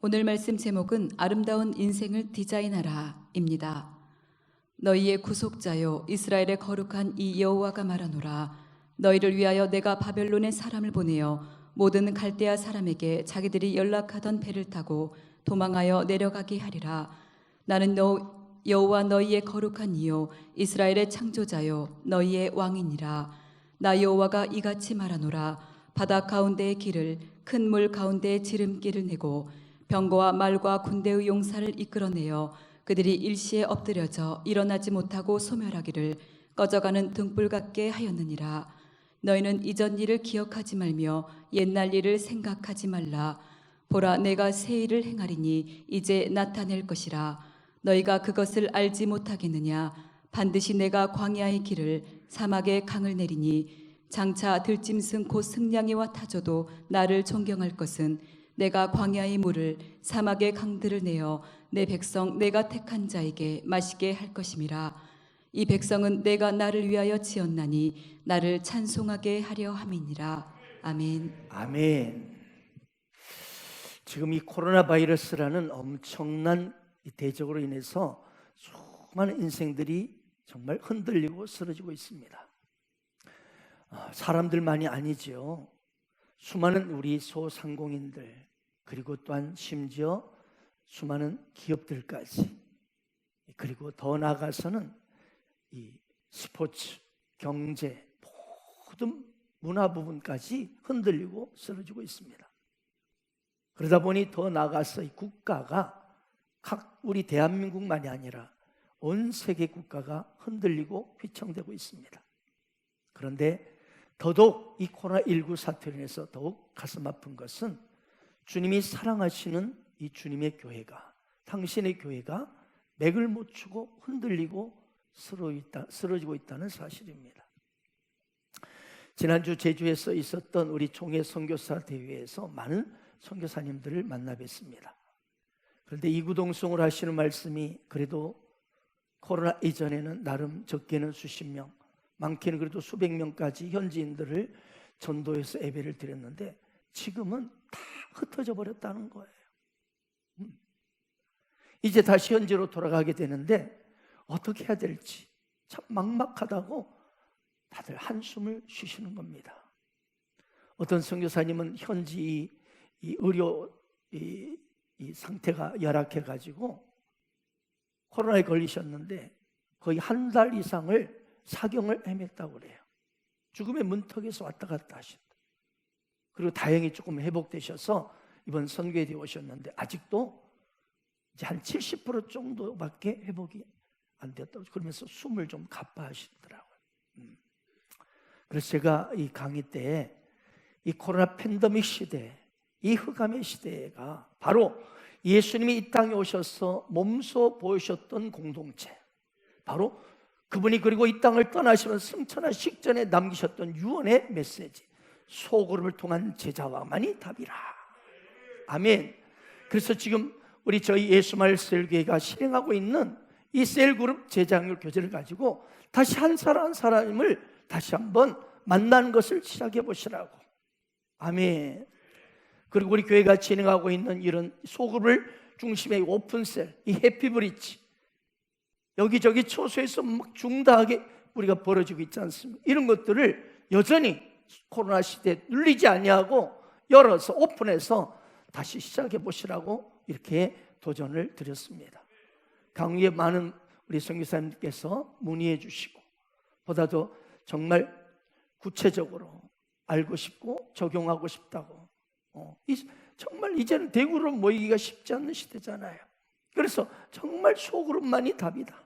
오늘 말씀 제목은 아름다운 인생을 디자인하라입니다. 너희의 구속자요 이스라엘의 거룩한 이 여호와가 말하노라. 너희를 위하여 내가 바벨론에 사람을 보내어 모든 갈대아 사람에게 자기들이 연락하던 배를 타고 도망하여 내려가게 하리라. 나는 여호와 너희의 거룩한 이요 이스라엘의 창조자요 너희의 왕이니라. 나 여호와가 이같이 말하노라. 바다 가운데의 길을 큰 물 가운데의 지름길을 내고 병거와 말과 군대의 용사를 이끌어내어 그들이 일시에 엎드려져 일어나지 못하고 소멸하기를 꺼져가는 등불 같게 하였느니라. 너희는 이전 일을 기억하지 말며 옛날 일을 생각하지 말라. 보라, 내가 새 일을 행하리니 이제 나타낼 것이라. 너희가 그것을 알지 못하겠느냐? 반드시 내가 광야의 길을 사막의 강을 내리니 장차 들짐승 곧 승냥이와 타조도 나를 존경할 것은 내가 광야의 물을 사막의 강들을 내어 내 백성 내가 택한 자에게 마시게 할 것임이라. 이 백성은 내가 나를 위하여 지었나니 나를 찬송하게 하려 함이니라. 아멘. 아멘. 지금 이 코로나 바이러스라는 엄청난 대적으로 인해서 수많은 인생들이 정말 흔들리고 쓰러지고 있습니다. 사람들만이 아니죠. 수많은 우리 소상공인들, 그리고 또한 심지어 수많은 기업들까지, 그리고 더 나아가서는 이 스포츠, 경제, 모든 문화 부분까지 흔들리고 쓰러지고 있습니다. 그러다 보니 더 나아가서 이 국가가 각 우리 대한민국만이 아니라 온 세계 국가가 흔들리고 휘청되고 있습니다. 그런데 더더욱 이 코로나19 사태로 인해서 더욱 가슴 아픈 것은 주님이 사랑하시는 이 주님의 교회가, 당신의 교회가 맥을 못 추고 흔들리고 쓰러지고 있다는 사실입니다. 지난주 제주에서 있었던 우리 총회 선교사 대회에서 많은 선교사님들을 만나 뵀습니다. 그런데 이구동성으로 하시는 말씀이 그래도 코로나 이전에는 나름 적게는 수십 명, 많게는 그래도 수백 명까지 현지인들을 전도해서 예배를 드렸는데 지금은 다 흩어져 버렸다는 거예요. 이제 다시 현지로 돌아가게 되는데 어떻게 해야 될지 참 막막하다고 다들 한숨을 쉬시는 겁니다. 어떤 선교사님은 현지 이 의료 이 상태가 열악해가지고 코로나에 걸리셨는데 거의 한 달 이상을 사경을 헤맸다고 그래요. 죽음의 문턱에서 왔다 갔다 하신다. 그리고 다행히 조금 회복되셔서 이번 선교회에 오셨는데 아직도 이제 한 70% 정도밖에 회복이 안 되었다고, 그러면서 숨을 좀 가빠하시더라고요. 그래서 제가 이 강의 때 이 코로나 팬데믹 시대, 이 흑암의 시대가 바로 예수님이 이 땅에 오셔서 몸소 보이셨던 공동체, 바로 그분이 그리고 이 땅을 떠나시면서 승천하 식전에 남기셨던 유언의 메시지, 소그룹을 통한 제자와만이 답이라. 아멘. 그래서 지금 저희 예수마을 셀교회가 실행하고 있는 이 셀그룹 제자학교 교재를 가지고 다시 한 사람 한 사람을 다시 한번 만나는 것을 시작해 보시라고. 아멘. 그리고 우리 교회가 진행하고 있는 이런 소그룹을 중심에 오픈셀, 이 해피브리지, 여기저기 초소에서 막 중다하게 우리가 벌어지고 있지 않습니까? 이런 것들을 여전히 코로나 시대에 눌리지 아니하고 열어서 오픈해서 다시 시작해 보시라고 이렇게 도전을 드렸습니다. 강의에 많은 우리 선교사님께서 문의해 주시고, 보다도 정말 구체적으로 알고 싶고 적용하고 싶다고, 정말 이제는 대구로 모이기가 쉽지 않는 시대잖아요. 그래서 정말 소그룹만이 답이다.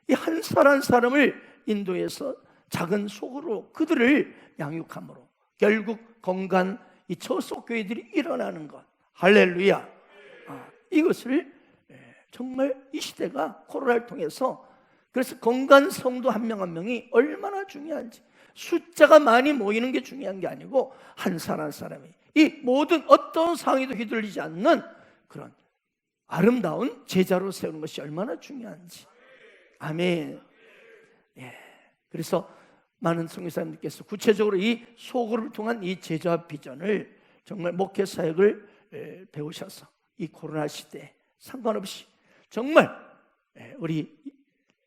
이 한 사람 한 사람을 인도해서 작은 속으로 그들을 양육함으로 결국 건강 이 저속교회들이 일어나는 것. 할렐루야. 이것을 정말 이 시대가 코로나를 통해서, 그래서 건강 성도 한 명 한 명이 얼마나 중요한지, 숫자가 많이 모이는 게 중요한 게 아니고 한 사람 한 사람이 이 모든 어떤 상황에도 휘둘리지 않는 그런 아름다운 제자로 세우는 것이 얼마나 중요한지. 아멘. 그래서 많은 선교사님들께서 구체적으로 이 소그룹을 통한 이 제자 비전을 정말 목회 사역을 배우셔서 이 코로나 시대에 상관없이 정말 우리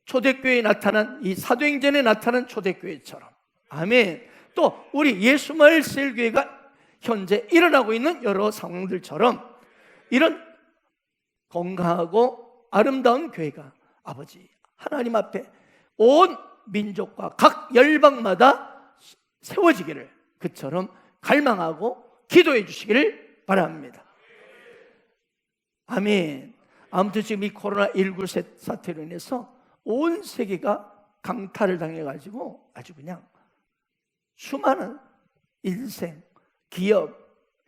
초대교회에 나타난 이 사도행전에 나타난 초대교회처럼, 아멘, 또 우리 예수마을 셀교회가 현재 일어나고 있는 여러 상황들처럼 이런 건강하고 아름다운 교회가 아버지 하나님 앞에 온 민족과 각 열방마다 세워지기를 그처럼 갈망하고 기도해 주시기를 바랍니다. 아멘. 아무튼 지금 이 코로나19 사태로 인해서 온 세계가 강탈을 당해가지고 아주 그냥 수많은 인생, 기업,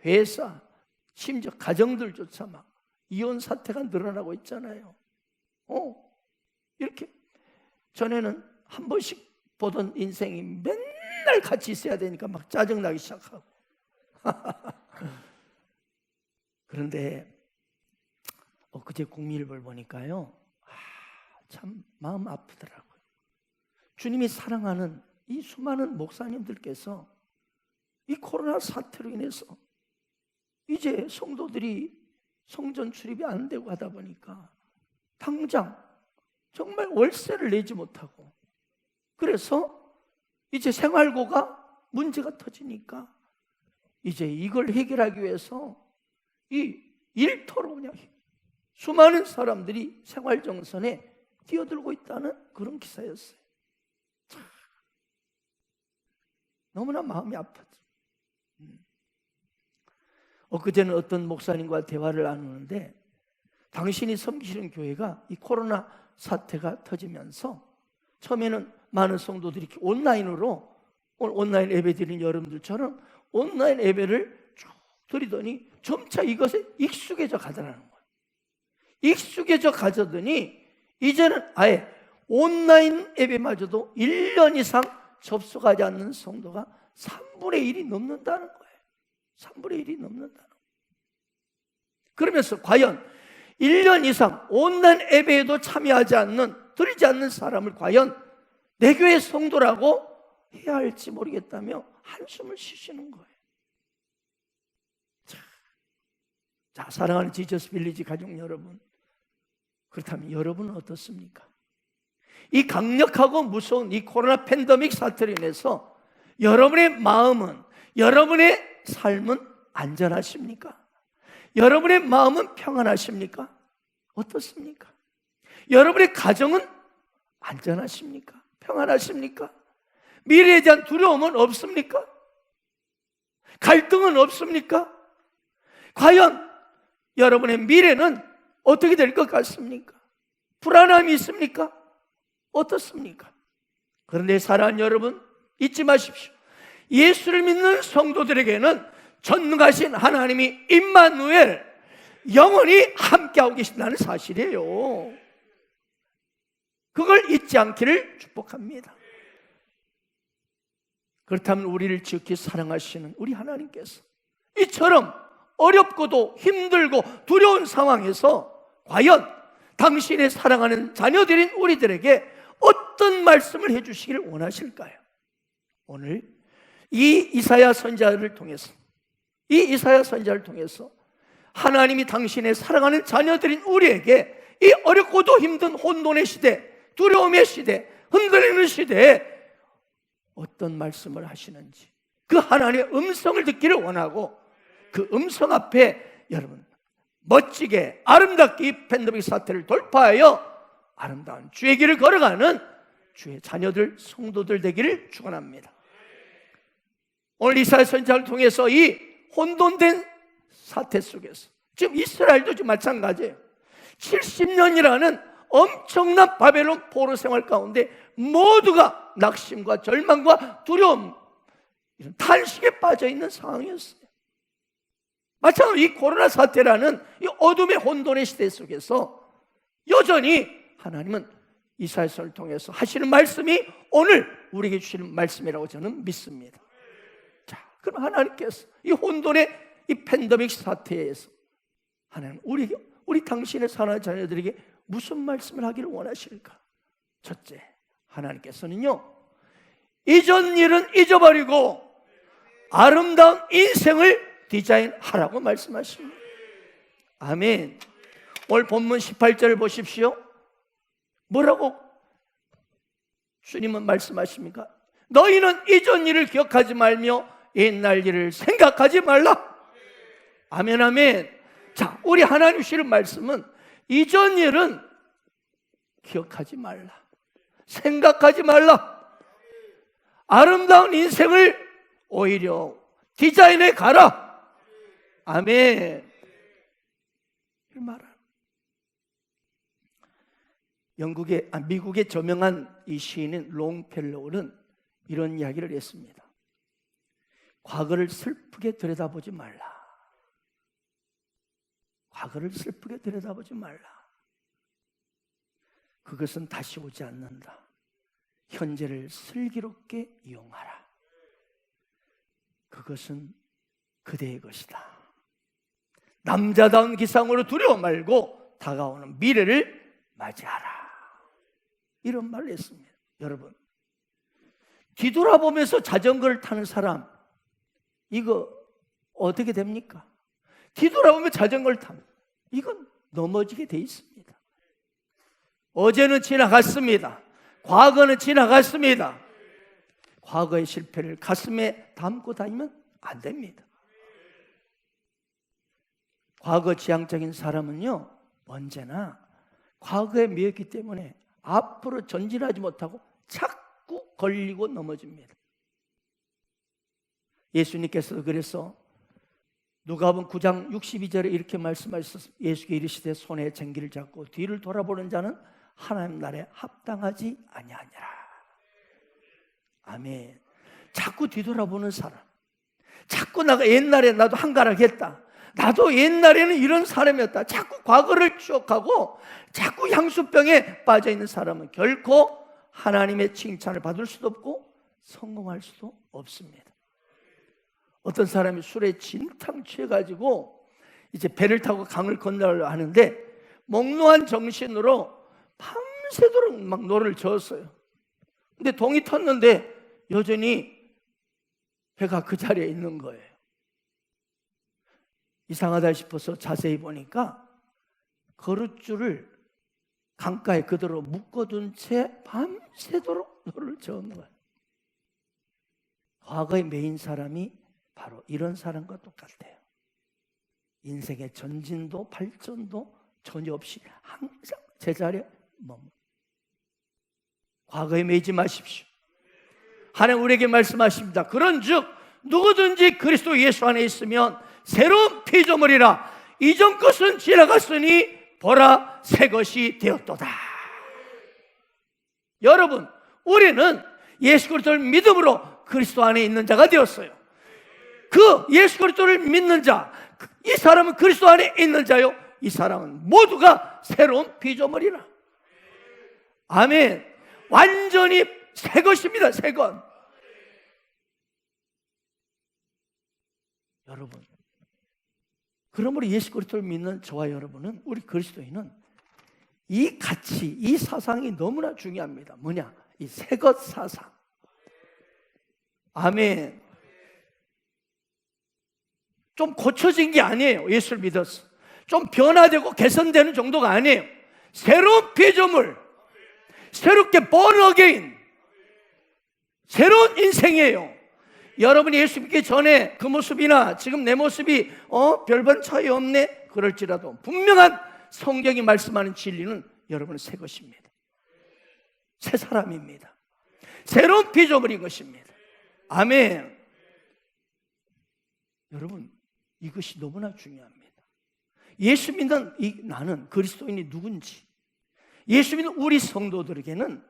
회사, 심지어 가정들조차 막 이혼 사태가 늘어나고 있잖아요. 이렇게 전에는 한 번씩 보던 인생이 맨날 같이 있어야 되니까 막 짜증나기 시작하고 그런데 엊그제 국민일보를 보니까요, 참 마음 아프더라고요. 주님이 사랑하는 이 수많은 목사님들께서 이 코로나 사태로 인해서 이제 성도들이 성전 출입이 안 되고 하다 보니까 당장 정말 월세를 내지 못하고, 그래서 이제 생활고가 문제가 터지니까 이제 이걸 해결하기 위해서 이 일터로 그냥 수많은 사람들이 생활정선에 뛰어들고 있다는 그런 기사였어요. 참, 너무나 마음이 아팠죠. 엊그제는 어떤 목사님과 대화를 나누는데, 당신이 섬기시는 교회가 이 코로나 사태가 터지면서 처음에는 많은 성도들이 온라인으로 온라인 예배 드리는 여러분들처럼 온라인 예배를 쭉 드리더니 점차 이것에 익숙해져 가더라는 거예요. 익숙해져 가더니 이제는 아예 온라인 예배마저도 1년 이상 접속하지 않는 성도가 3분의 1이 넘는다는 거예요. 3분의 1이 넘는다는 거예요. 그러면서 과연 1년 이상 온라인 예배에도 참여하지 않는, 드리지 않는 사람을 과연 내 교회 성도라고 해야 할지 모르겠다며 한숨을 쉬시는 거예요. 자, 사랑하는 지저스 빌리지 가족 여러분, 그렇다면 여러분은 어떻습니까? 이 강력하고 무서운 이 코로나 팬데믹 사태로 인해서 여러분의 마음은, 여러분의 삶은 안전하십니까? 여러분의 마음은 평안하십니까? 어떻습니까? 여러분의 가정은 안전하십니까? 평안하십니까? 미래에 대한 두려움은 없습니까? 갈등은 없습니까? 과연 여러분의 미래는 어떻게 될 것 같습니까? 불안함이 있습니까? 어떻습니까? 그런데 사랑하는 여러분, 잊지 마십시오. 예수를 믿는 성도들에게는 전능하신 하나님이 임마누엘, 영원히 함께하고 계신다는 사실이에요. 그걸 잊지 않기를 축복합니다. 그렇다면 우리를 지극히 사랑하시는 우리 하나님께서 이처럼 어렵고도 힘들고 두려운 상황에서 과연 당신의 사랑하는 자녀들인 우리들에게 어떤 말씀을 해주시기를 원하실까요? 오늘 이 이사야 선지자를 통해서, 이 이사야 선지자를 통해서 하나님이 당신의 사랑하는 자녀들인 우리에게 이 어렵고도 힘든 혼돈의 시대, 두려움의 시대, 흔들리는 시대에 어떤 말씀을 하시는지 그 하나님의 음성을 듣기를 원하고, 그 음성 앞에 여러분 멋지게 아름답게 이 팬데믹 사태를 돌파하여 아름다운 주의 길을 걸어가는 주의 자녀들, 성도들 되기를 축원합니다. 오늘 이사야 선지자를 통해서 이 혼돈된 사태 속에서 지금 이스라엘도 지금 마찬가지예요. 70년이라는 엄청난 바벨론 포로 생활 가운데 모두가 낙심과 절망과 두려움, 이런 탄식에 빠져 있는 상황이었어요. 마찬가지로 이 코로나 사태라는 이 어둠의 혼돈의 시대 속에서 여전히 하나님은 이사야서를 통해서 하시는 말씀이 오늘 우리에게 주시는 말씀이라고 저는 믿습니다. 자, 그럼 하나님께서 이 혼돈의 이 팬데믹 사태에서 하나님 우리 당신의 사랑하는 자녀들에게 무슨 말씀을 하기를 원하실까? 첫째, 하나님께서는요, 이전 일은 잊어버리고 아름다운 인생을 디자인하라고 말씀하십니다. 아멘. 오늘 본문 18절을 보십시오. 뭐라고 주님은 말씀하십니까? 너희는 이전 일을 기억하지 말며 옛날 일을 생각하지 말라. 아멘, 아멘. 자, 우리 하나님 주시는 말씀은 이전 일은 기억하지 말라, 생각하지 말라. 아름다운 인생을 오히려 디자인해 가라. 아멘. 이 말은 미국의 저명한 이 시인인 롱펠로우는 이런 이야기를 했습니다. 과거를 슬프게 들여다보지 말라. 과거를 슬프게 들여다보지 말라. 그것은 다시 오지 않는다. 현재를 슬기롭게 이용하라. 그것은 그대의 것이다. 남자다운 기상으로 두려워 말고 다가오는 미래를 맞이하라. 이런 말을 했습니다. 여러분, 뒤돌아보면서 자전거를 타는 사람, 이거 어떻게 됩니까? 뒤돌아보면 자전거를 타면 이건 넘어지게 돼 있습니다. 어제는 지나갔습니다. 과거는 지나갔습니다. 과거의 실패를 가슴에 담고 다니면 안 됩니다. 과거 지향적인 사람은요, 언제나 과거에 매였기 때문에 앞으로 전진하지 못하고 자꾸 걸리고 넘어집니다. 예수님께서도 그래서 누가복음 9장 62절에 이렇게 말씀하셨습니다. 예수께 이르시되 손에 쟁기를 잡고 뒤를 돌아보는 자는 하나님 나라에 합당하지 아니하니라. 아멘. 자꾸 뒤돌아보는 사람, 자꾸 나가 옛날에 나도 한가락했다, 나도 옛날에는 이런 사람이었다, 자꾸 과거를 추억하고 자꾸 향수병에 빠져있는 사람은 결코 하나님의 칭찬을 받을 수도 없고 성공할 수도 없습니다. 어떤 사람이 술에 진탕 취해가지고 이제 배를 타고 강을 건너려 하는데 몽롱한 정신으로 밤새도록 막 노를 저었어요. 근데 동이 텄는데 여전히 배가 그 자리에 있는 거예요. 이상하다 싶어서 자세히 보니까 거룻줄을 강가에 그대로 묶어둔 채 밤새도록 노를 저은 거예요. 과거에 매인 사람이 바로 이런 사람과 똑같아요. 인생의 전진도 발전도 전혀 없이 항상 제자리에 머물. 과거에 매이지 마십시오. 하나님 우리에게 말씀하십니다. 그런즉 누구든지 그리스도 예수 안에 있으면 새로운 피조물이라. 이전 것은 지나갔으니 보라 새 것이 되었도다. 여러분, 우리는 예수 그리스도를 믿음으로 그리스도 안에 있는 자가 되었어요. 그 예수 그리스도를 믿는 자, 이 사람은 그리스도 안에 있는 자요, 이 사람은 모두가 새로운 피조물이라. 아멘. 완전히 새 것입니다. 새 것. 여러분, 그러므로 예수 그리스도를 믿는 저와 여러분은, 우리 그리스도인은 이 가치, 이 사상이 너무나 중요합니다. 뭐냐? 이 새 것 사상. 아멘. 좀 고쳐진 게 아니에요. 예수를 믿어서 좀 변화되고 개선되는 정도가 아니에요. 새로운 피조물, 새롭게 born again, 새로운 인생이에요. 여러분이 예수 믿기 전에 그 모습이나 지금 내 모습이 별반 차이 없네 그럴지라도 분명한 성경이 말씀하는 진리는 여러분은 새 것입니다. 새 사람입니다. 새로운 피조물인 것입니다. 아멘. 여러분, 이것이 너무나 중요합니다. 예수 믿는 나는, 그리스도인이 누군지, 예수 믿는 우리 성도들에게는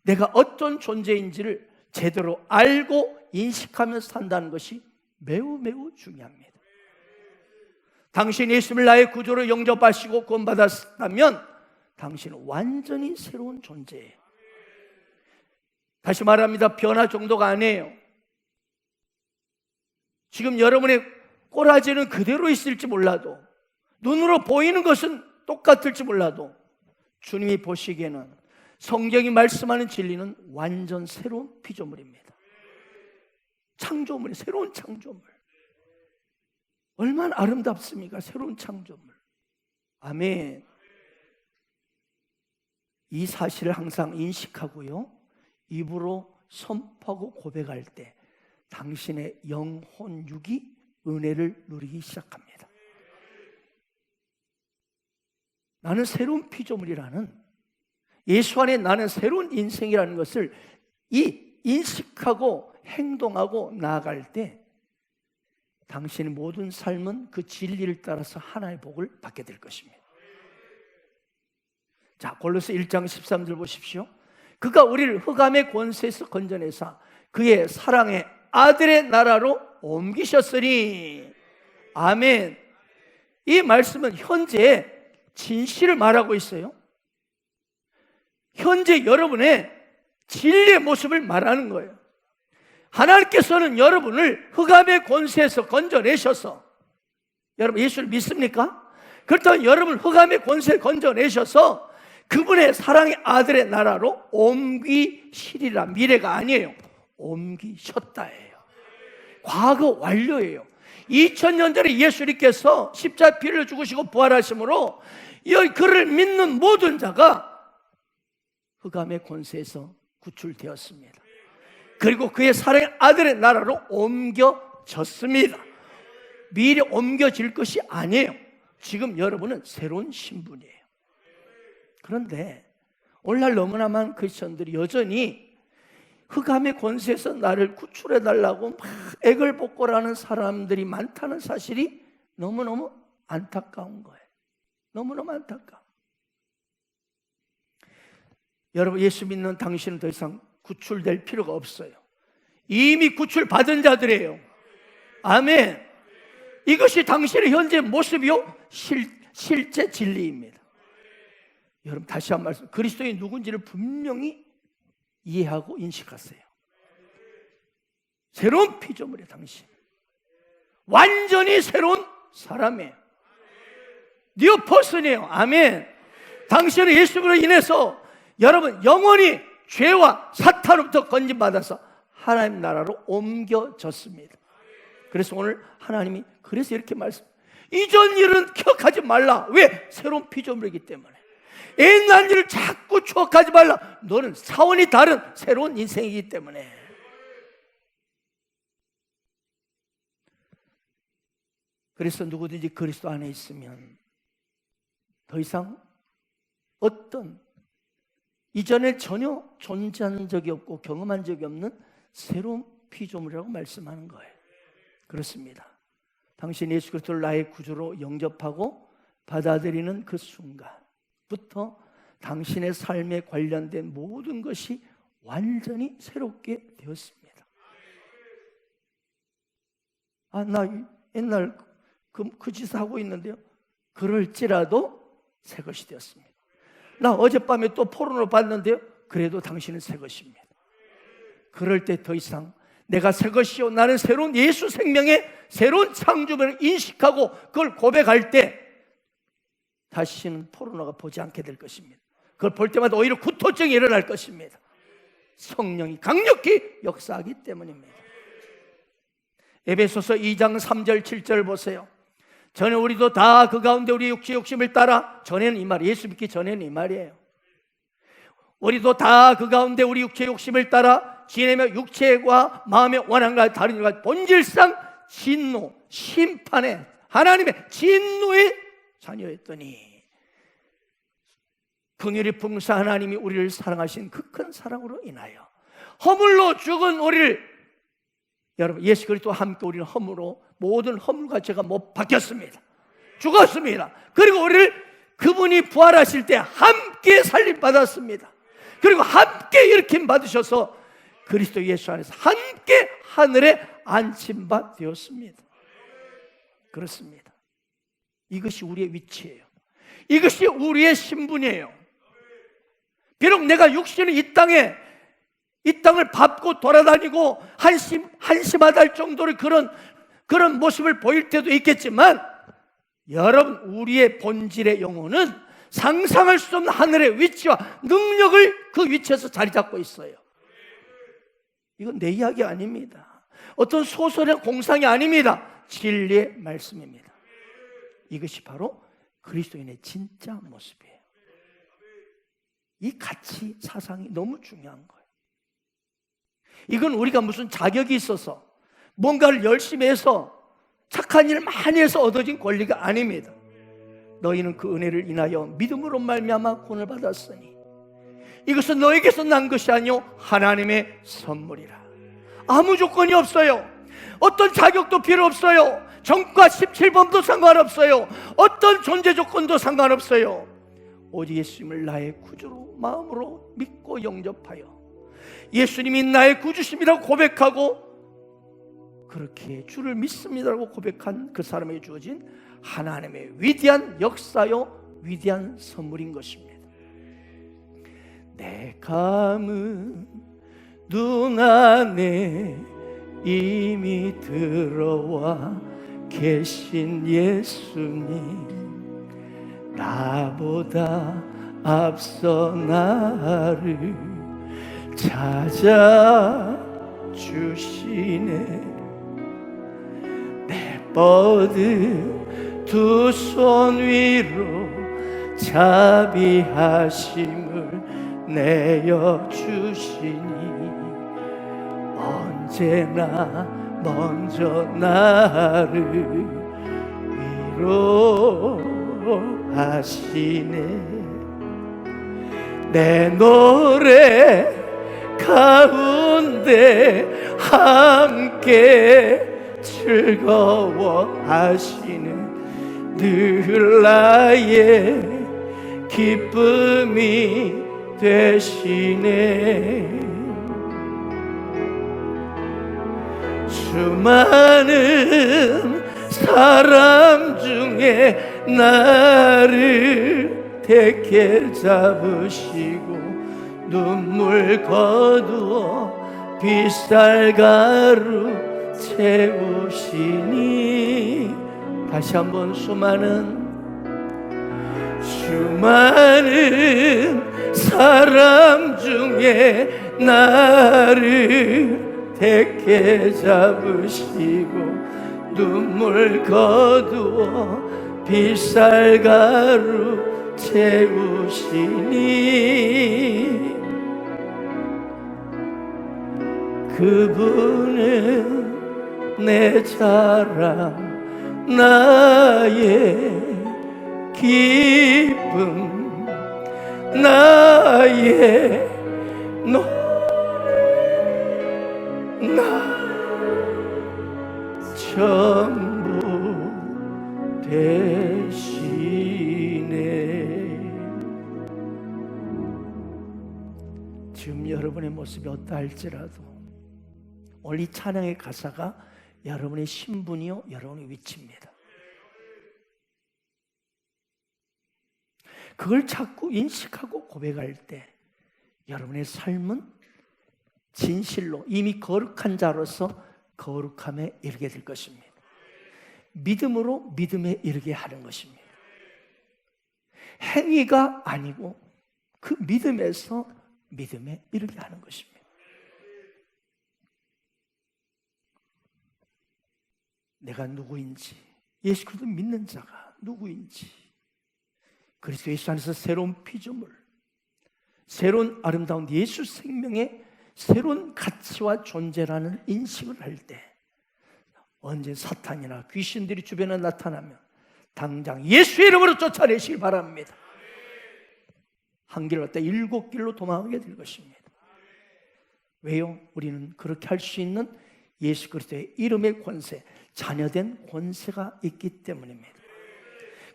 내가 어떤 존재인지를 제대로 알고 인식하면서 산다는 것이 매우 매우 중요합니다. 당신이 예수를 나의 구조로 영접하시고 구원받았다면 당신은 완전히 새로운 존재예요. 다시 말합니다. 변화 정도가 아니에요. 지금 여러분의 꼬라지는 그대로 있을지 몰라도, 눈으로 보이는 것은 똑같을지 몰라도, 주님이 보시기에는, 성경이 말씀하는 진리는 완전 새로운 피조물입니다. 창조물이, 새로운 창조물. 얼마나 아름답습니까? 새로운 창조물. 아멘. 이 사실을 항상 인식하고요, 입으로 선포하고 고백할 때 당신의 영혼 육이 은혜를 누리기 시작합니다. 나는 새로운 피조물이라는, 예수 안에 나는 새로운 인생이라는 것을 인식하고 행동하고 나아갈 때 당신의 모든 삶은 그 진리를 따라서 하나의 복을 받게 될 것입니다. 자, 골로새 1장 13절 보십시오. 그가 우리를 흑암의 권세에서 건져내사 그의 사랑의 아들의 나라로 옮기셨으니. 아멘. 이 말씀은 현재 진실을 말하고 있어요. 현재 여러분의 진리의 모습을 말하는 거예요. 하나님께서는 여러분을 흑암의 권세에서 건져내셔서, 여러분 예수를 믿습니까? 그렇다면 여러분 흑암의 권세에 건져내셔서 그분의 사랑의 아들의 나라로 옮기시리라. 미래가 아니에요. 옮기셨다예요. 과거 완료예요. 2000년 전에 예수님께서 십자가 피를 죽으시고 부활하심으로 그를 믿는 모든 자가 흑암의 권세에서 구출되었습니다. 그리고 그의 사랑의 아들의 나라로 옮겨졌습니다. 미리 옮겨질 것이 아니에요. 지금 여러분은 새로운 신분이에요. 그런데 오늘날 너무나 많은 크리스천들이 여전히 흑암의 권세에서 나를 구출해달라고 막 애걸복걸하는 사람들이 많다는 사실이 너무너무 안타까운 거예요. 너무너무 안타까워. 여러분, 예수 믿는 당신은 더 이상 구출될 필요가 없어요. 이미 구출받은 자들이에요. 아멘. 이것이 당신의 현재 모습이요, 실제 진리입니다. 여러분, 다시 한 말씀, 그리스도인이 누군지를 분명히 이해하고 인식하세요. 새로운 피조물이에요. 당신 완전히 새로운 사람이에요. 뉴 퍼슨이에요. 아멘. 당신은 예수로 인해서 여러분 영원히 죄와 사탄으로부터 건진받아서 하나님 나라로 옮겨졌습니다. 그래서 오늘 하나님이 그래서 이렇게 말씀, 이전 일은 기억하지 말라. 왜? 새로운 피조물이기 때문에. 옛날 일을 자꾸 추억하지 말라. 너는 차원이 다른 새로운 인생이기 때문에. 그래서 누구든지 그리스도 안에 있으면 더 이상 어떤 이전에 전혀 존재한 적이 없고 경험한 적이 없는 새로운 피조물이라고 말씀하는 거예요. 그렇습니다. 당신 예수 그리스도를 나의 구주로 영접하고 받아들이는 그 순간부터 당신의 삶에 관련된 모든 것이 완전히 새롭게 되었습니다. 아, 나 옛날 그 짓을 하고 있는데요, 그럴지라도 새 것이 되었습니다. 나 어젯밤에 또 포르노 봤는데요, 그래도 당신은 새 것입니다. 그럴 때 더 이상 내가 새 것이요, 나는 새로운 예수 생명의 새로운 창조를 인식하고 그걸 고백할 때 다시는 포르노가 보지 않게 될 것입니다. 그걸 볼 때마다 오히려 구토증이 일어날 것입니다. 성령이 강력히 역사하기 때문입니다. 에베소서 2장 3절 7절 보세요. 전에 우리도 다 그 가운데 우리 육체의 욕심을 따라, 전에는 이 말, 예수 믿기 전에는 이 말이에요. 우리도 다 그 가운데 우리 육체의 욕심을 따라 지내며 육체와 마음의 원한과 다른 일과 본질상 진노, 심판의 하나님의 진노의 자녀였더니 긍휼이 풍성한 하나님이 우리를 사랑하신 그 큰 사랑으로 인하여 허물로 죽은 우리를, 여러분 예수 그리스도와 함께 우리는 허물로 모든 허물과 죄가 못 박혔습니다. 죽었습니다. 그리고 우리를 그분이 부활하실 때 함께 살림 받았습니다. 그리고 함께 일으킴 받으셔서 그리스도 예수 안에서 함께 하늘에 안심바 되었습니다. 그렇습니다. 이것이 우리의 위치예요. 이것이 우리의 신분이에요. 비록 내가 육신의 이 땅을 밟고 돌아다니고 한심하다 할 정도로 그런 모습을 보일 때도 있겠지만, 여러분 우리의 본질의 영혼은 상상할 수 없는 하늘의 위치와 능력을 그 위치에서 자리 잡고 있어요. 이건 내 이야기 아닙니다. 어떤 소설의 공상이 아닙니다. 진리의 말씀입니다. 이것이 바로 그리스도인의 진짜 모습이에요. 이 가치 사상이 너무 중요한 거예요. 이건 우리가 무슨 자격이 있어서 뭔가를 열심히 해서 착한 일을 많이 해서 얻어진 권리가 아닙니다. 너희는 그 은혜를 인하여 믿음으로 말미암아 구원을 받았으니 이것은 너에게서 난 것이 아니요 하나님의 선물이라. 아무 조건이 없어요. 어떤 자격도 필요 없어요. 정과 17번도 상관없어요. 어떤 존재 조건도 상관없어요. 오직 예수님을 나의 구주로 마음으로 믿고 영접하여 예수님이 나의 구주심이라고 고백하고 그렇게 주를 믿습니다라고 고백한 그 사람에게 주어진 하나님의 위대한 역사요 위대한 선물인 것입니다. 내 감은 눈 안에 이미 들어와 계신 예수님, 나보다 앞서 나를 찾아주시네. 내 뻗은 두 손 위로 자비하심을 내어주시니 언제나 먼저 나를 위로하시네. 내 노래 가운데 함께 즐거워하시는 늘 나의 기쁨이 되시네. 수많은 사람 중에 나를 택해 잡으시고 눈물 거두어 빗살가루 채우시니. 다시 한번 수많은 사람 중에 나를 택해 잡으시고 눈물 거두어 빗살가루 채우시니. 그분은 내 자랑 나의 기쁨 나의 노래 나 전부 되시네. 지금 여러분의 모습이 어떠할지라도 오늘 이 찬양의 가사가 여러분의 신분이요 여러분의 위치입니다. 그걸 자꾸 인식하고 고백할 때 여러분의 삶은 진실로 이미 거룩한 자로서 거룩함에 이르게 될 것입니다. 믿음으로 믿음에 이르게 하는 것입니다. 행위가 아니고 그 믿음에서 믿음에 이르게 하는 것입니다. 내가 누구인지, 예수 그리스도 믿는 자가 누구인지, 그리스도 예수 안에서 새로운 피조물, 새로운 아름다운 예수 생명의 새로운 가치와 존재라는 인식을 할 때 언제 사탄이나 귀신들이 주변에 나타나면 당장 예수의 이름으로 쫓아내시길 바랍니다. 한 길 왔다 7길로 도망하게 될 것입니다. 왜요? 우리는 그렇게 할 수 있는 예수 그리스도의 이름의 권세, 자녀된 권세가 있기 때문입니다.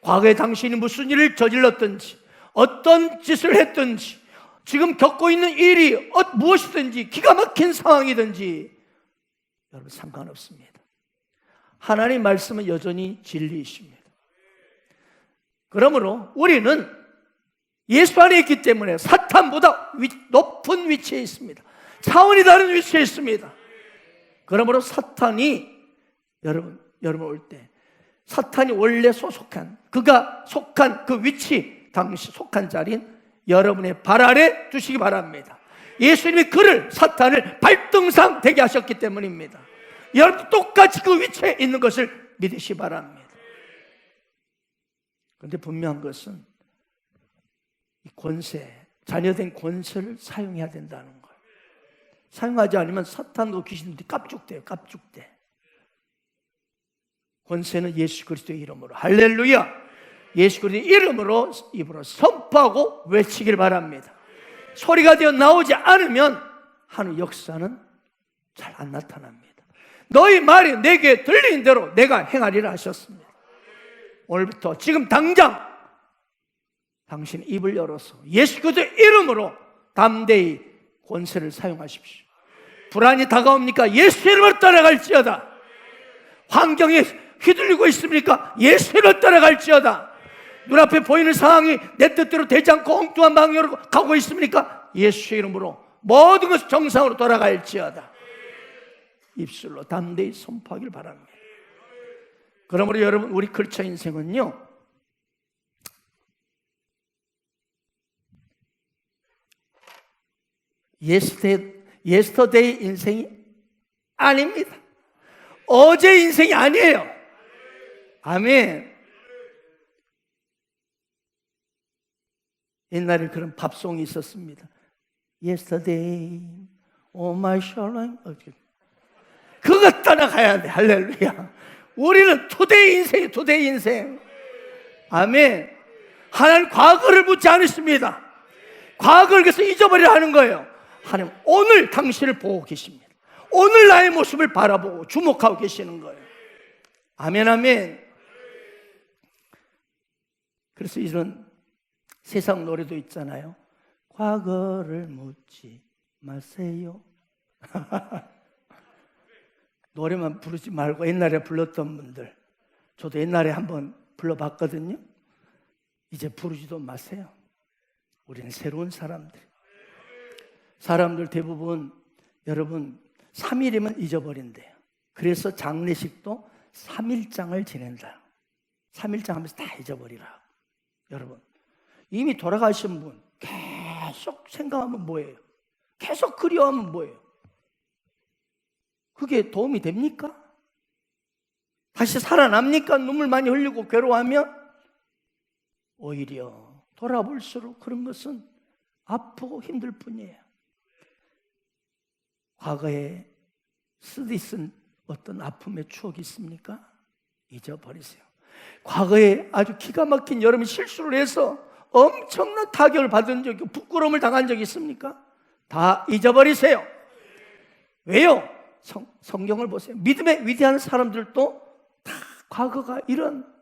과거에 당신이 무슨 일을 저질렀든지 어떤 짓을 했든지 지금 겪고 있는 일이 무엇이든지 기가 막힌 상황이든지 여러분 상관없습니다. 하나님 말씀은 여전히 진리이십니다. 그러므로 우리는 예수 안에 있기 때문에 사탄보다 높은 위치에 있습니다. 차원이 다른 위치에 있습니다. 그러므로 사탄이 여러분 올 때 사탄이 원래 그가 속한 그 위치, 당시 속한 자리인 여러분의 발 아래 두시기 바랍니다. 예수님이 그를 사탄을 발등상 되게 하셨기 때문입니다. 여러분 똑같이 그 위치에 있는 것을 믿으시기 바랍니다. 그런데 분명한 것은 이 권세, 자녀된 권세를 사용해야 된다는 거예요. 사용하지 않으면 사탄과 귀신들이 깝죽대요. 깝죽대. 권세는 예수 그리스도의 이름으로, 할렐루야, 예수 그리스도의 이름으로 입으로 선포하고 외치길 바랍니다. 소리가 되어 나오지 않으면 하는 역사는 잘 안 나타납니다. 너희 말이 내게 들리는 대로 내가 행하리라 하셨습니다. 오늘부터 지금 당장 당신 입을 열어서 예수 그리스도의 이름으로 담대히 권세를 사용하십시오. 불안이 다가옵니까? 예수 이름으로 따라갈지어다. 환경에 휘둘리고 있습니까? 예수 이름으로 따라갈지어다. 눈앞에 보이는 상황이 내 뜻대로 되지 않고 엉뚱한 방향으로 가고 있습니까? 예수 이름으로 모든 것이 정상으로 돌아갈지어다. 입술로 담대히 선포하길 바랍니다. 그러므로 여러분, 우리 크리스천 인생은요, 예스터데이 인생이 아닙니다. 어제 인생이 아니에요. 아멘. 옛날에 그런 팝송이 있었습니다. Yesterday, oh my shalom. 그거 따라가야 돼. 할렐루야. 우리는 투데이 인생이에요. 투데이 인생. 아멘. 하나님 과거를 묻지 않으십니다. 과거를 계속 잊어버리려 하는 거예요. 하나님 오늘 당신을 보고 계십니다. 오늘 나의 모습을 바라보고 주목하고 계시는 거예요. 아멘, 아멘. 그래서 이런 세상 노래도 있잖아요. 과거를 묻지 마세요. 노래만 부르지 말고 옛날에 불렀던 분들, 저도 옛날에 한번 불러봤거든요. 이제 부르지도 마세요. 우리는 새로운 사람들 대부분 여러분 3일이면 잊어버린대요. 그래서 장례식도 3일장을 지낸다. 3일장 하면서 다 잊어버리라. 여러분, 이미 돌아가신 분 계속 생각하면 뭐예요? 계속 그리워하면 뭐예요? 그게 도움이 됩니까? 다시 살아납니까? 눈물 많이 흘리고 괴로워하면? 오히려 돌아볼수록 그런 것은 아프고 힘들 뿐이에요. 과거에 쓰디쓴 어떤 아픔의 추억이 있습니까? 잊어버리세요. 과거에 아주 기가 막힌 여러분이 실수를 해서 엄청난 타격을 받은 적이, 부끄러움을 당한 적이 있습니까? 다 잊어버리세요. 왜요? 성경을 보세요. 믿음의 위대한 사람들도 다 과거가 이런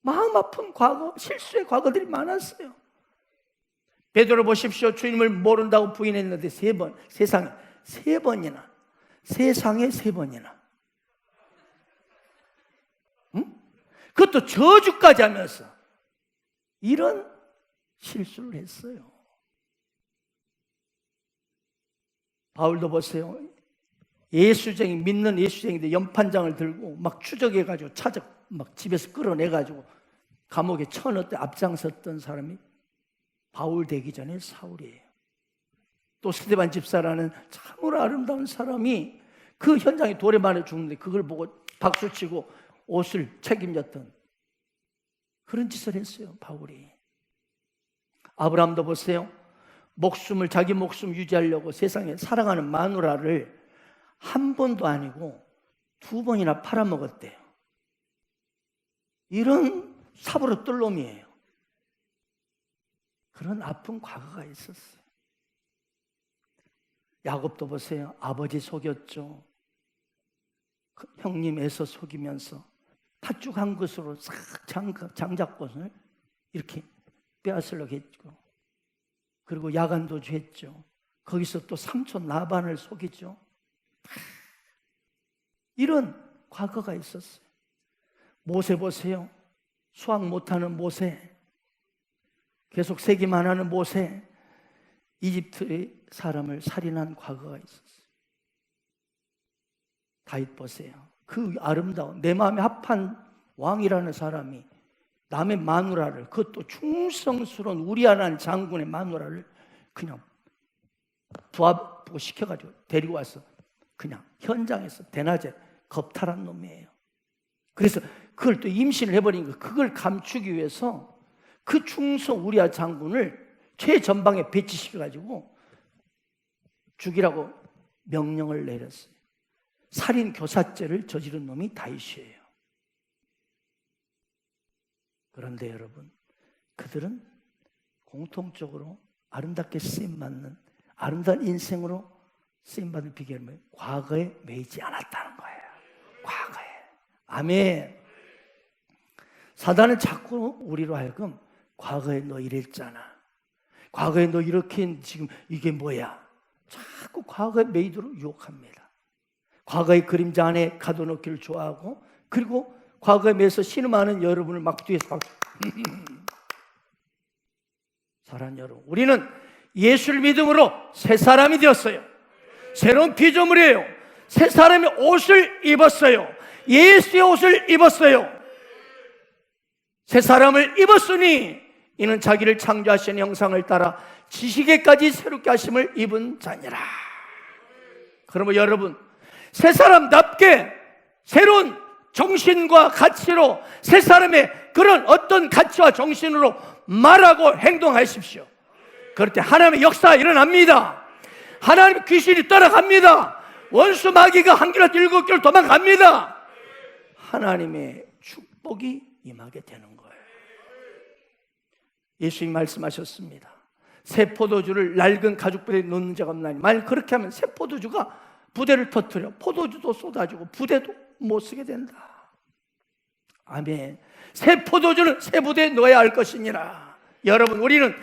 마음 아픈 과거, 실수의 과거들이 많았어요. 베드로 보십시오. 주님을 모른다고 부인했는데 세상에 세 번이나. 응? 그것도 저주까지 하면서 이런 실수를 했어요. 바울도 보세요. 믿는 예수쟁이들 연판장을 들고 막 추적해가지고 막 집에서 끌어내가지고 감옥에 쳐넣을 때 앞장섰던 사람이 바울 되기 전에 사울이에요. 또 스데반 집사라는 참으로 아름다운 사람이 그 현장에 돌에 맞아 죽는데 그걸 보고 박수치고 옷을 책임졌던 그런 짓을 했어요, 바울이. 아브라함도 보세요. 자기 목숨 유지하려고 세상에 사랑하는 마누라를 한 번도 아니고 2번이나 팔아먹었대요. 이런 사부로 뜰놈이에요. 그런 아픈 과거가 있었어요. 야곱도 보세요. 아버지 속였죠. 형님 에서 속이면서 팥죽 한 것으로 싹 장작권을 이렇게 빼앗으려고 했죠. 그리고 야간도주 했죠. 거기서 또 삼촌 나반을 속이죠. 이런 과거가 있었어요. 모세 보세요. 수학 못하는 모세, 계속 세기만 하는 모세, 이집트의 사람을 살인한 과거가 있었어요. 다윗 보세요. 그 아름다운 내 마음에 합한 왕이라는 사람이 남의 마누라를, 그것도 충성스러운 우리아라는 장군의 마누라를 그냥 부하부 시켜가지고 데리고 와서 그냥 현장에서 대낮에 겁탈한 놈이에요. 그래서 그걸 또 임신을 해버리니까 그걸 감추기 위해서 그 충소 우리아 장군을 최전방에 배치시켜가지고 죽이라고 명령을 내렸어요. 살인 교사죄를 저지른 놈이 다윗이에요. 그런데 여러분, 그들은 공통적으로 아름답게 쓰임받는 아름다운 인생으로 쓰임받는 비결은 뭐예요? 과거에 매이지 않았다는 거예요. 과거에. 아멘. 사단은 자꾸 우리로 하여금 과거에 너 이랬잖아, 과거에 너 이렇게 지금 이게 뭐야, 자꾸 과거에 매이도록 유혹합니다. 과거의 그림자 안에 가둬놓기를 좋아하고, 그리고 과거에 매여서 신음하는 여러분을 막 뒤에서 막 사랑하는 여러분, 우리는 예수를 믿음으로 새 사람이 되었어요. 새로운 피조물이에요. 새 사람의 옷을 입었어요. 예수의 옷을 입었어요. 새 사람을 입었으니 이는 자기를 창조하신 형상을 따라 지식에까지 새롭게 하심을 입은 자니라. 그러면 여러분, 새 사람답게 새로운 정신과 가치로, 새 사람의 그런 어떤 가치와 정신으로 말하고 행동하십시오. 그럴 때 하나님의 역사가 일어납니다. 하나님의 귀신이 떠나갑니다. 원수 마귀가 한 길로 7개로 도망갑니다. 하나님의 축복이 임하게 되는 거예요. 예수님이 말씀하셨습니다. 새 포도주를 낡은 가죽 부대에 넣는 자가 없나니, 만약 그렇게 하면 새 포도주가 부대를 터뜨려 포도주도 쏟아지고 부대도 못 쓰게 된다. 아멘. 새 포도주는 새 부대에 넣어야 할 것이니라. 여러분, 우리는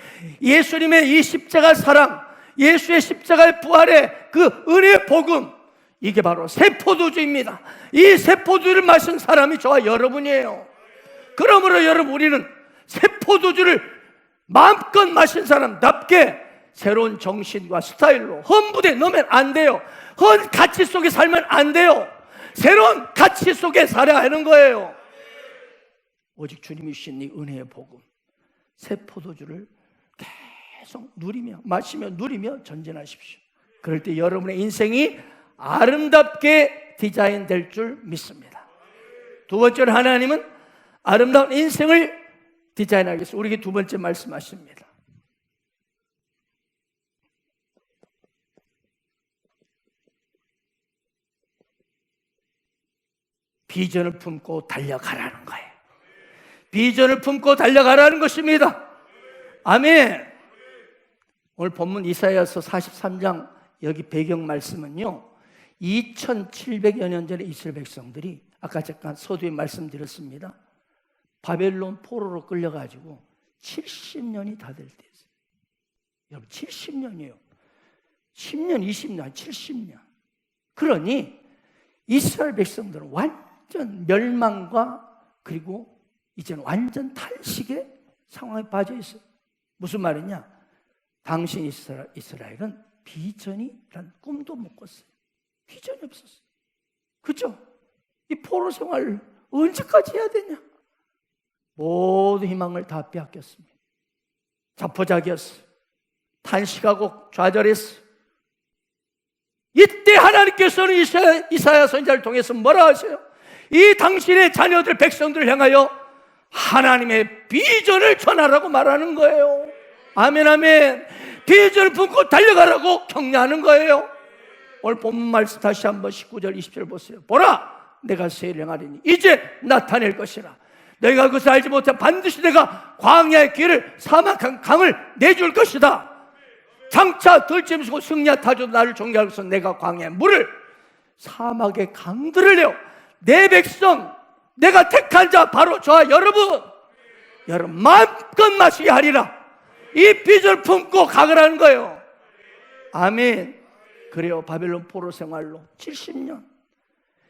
예수님의 이 십자가 사랑, 예수의 십자가의 부활의 그 은혜의 복음, 이게 바로 새 포도주입니다. 이 새 포도주를 마신 사람이 저와 여러분이에요. 그러므로 여러분, 우리는 새 포도주를 마음껏 마신 사람답게 새로운 정신과 스타일로 헌부대에 넣으면 안 돼요. 헌 가치 속에 살면 안 돼요. 새로운 가치 속에 살아야 하는 거예요. 오직 주님이 주신 이 은혜의 복음, 새 포도주를 계속 누리며 마시며 누리며 전진하십시오. 그럴 때 여러분의 인생이 아름답게 디자인될 줄 믿습니다. 두 번째로, 하나님은 아름다운 인생을 디자인하겠습니다. 우리에게 두 번째 말씀하십니다. 비전을 품고 달려가라는 거예요. 비전을 품고 달려가라는 것입니다. 아멘. 오늘 본문 이사야서 43장 여기 배경 말씀은요, 2700여 년 전에 이스라엘 백성들이, 아까 잠깐 서두에 말씀드렸습니다, 바벨론 포로로 끌려가지고 70년이 다 될 때였어요. 여러분, 70년이에요. 10년, 20년, 70년. 그러니 이스라엘 백성들은 완전 멸망과, 그리고 이제는 완전 탈식의 상황에 빠져 있어요. 무슨 말이냐? 당시 이스라엘은 비전이란 꿈도 못 꿨어요. 비전이 없었어요. 그죠? 이 포로 생활 언제까지 해야 되냐? 모든 희망을 다 빼앗겼습니다. 자포자기였어요. 탄식하고 좌절했어요. 이때 하나님께서는 이사야 선지자를 통해서 뭐라 하세요? 이 당신의 자녀들, 백성들을 향하여 하나님의 비전을 전하라고 말하는 거예요. 아멘, 아멘. 비전을 품고 달려가라고 격려하는 거예요. 오늘 본문 말씀 다시 한번 19절 20절 보세요. 보라, 내가 새를 행하리니 이제 나타낼 것이라. 너희가 그것을 알지 못해 반드시 내가 광야의 길을 사막한 강을 내줄 것이다. 장차 들짐승고 승리와 타조 나를 존경할 것은 내가 광야의 물을, 사막의 강들을 내어 내 백성, 내가 택한 자 바로 저와 여러분 마음껏 마시게 하리라. 이 비전을 품고 가거라는 거예요. 아멘. 그래요. 바벨론 포로 생활로 70년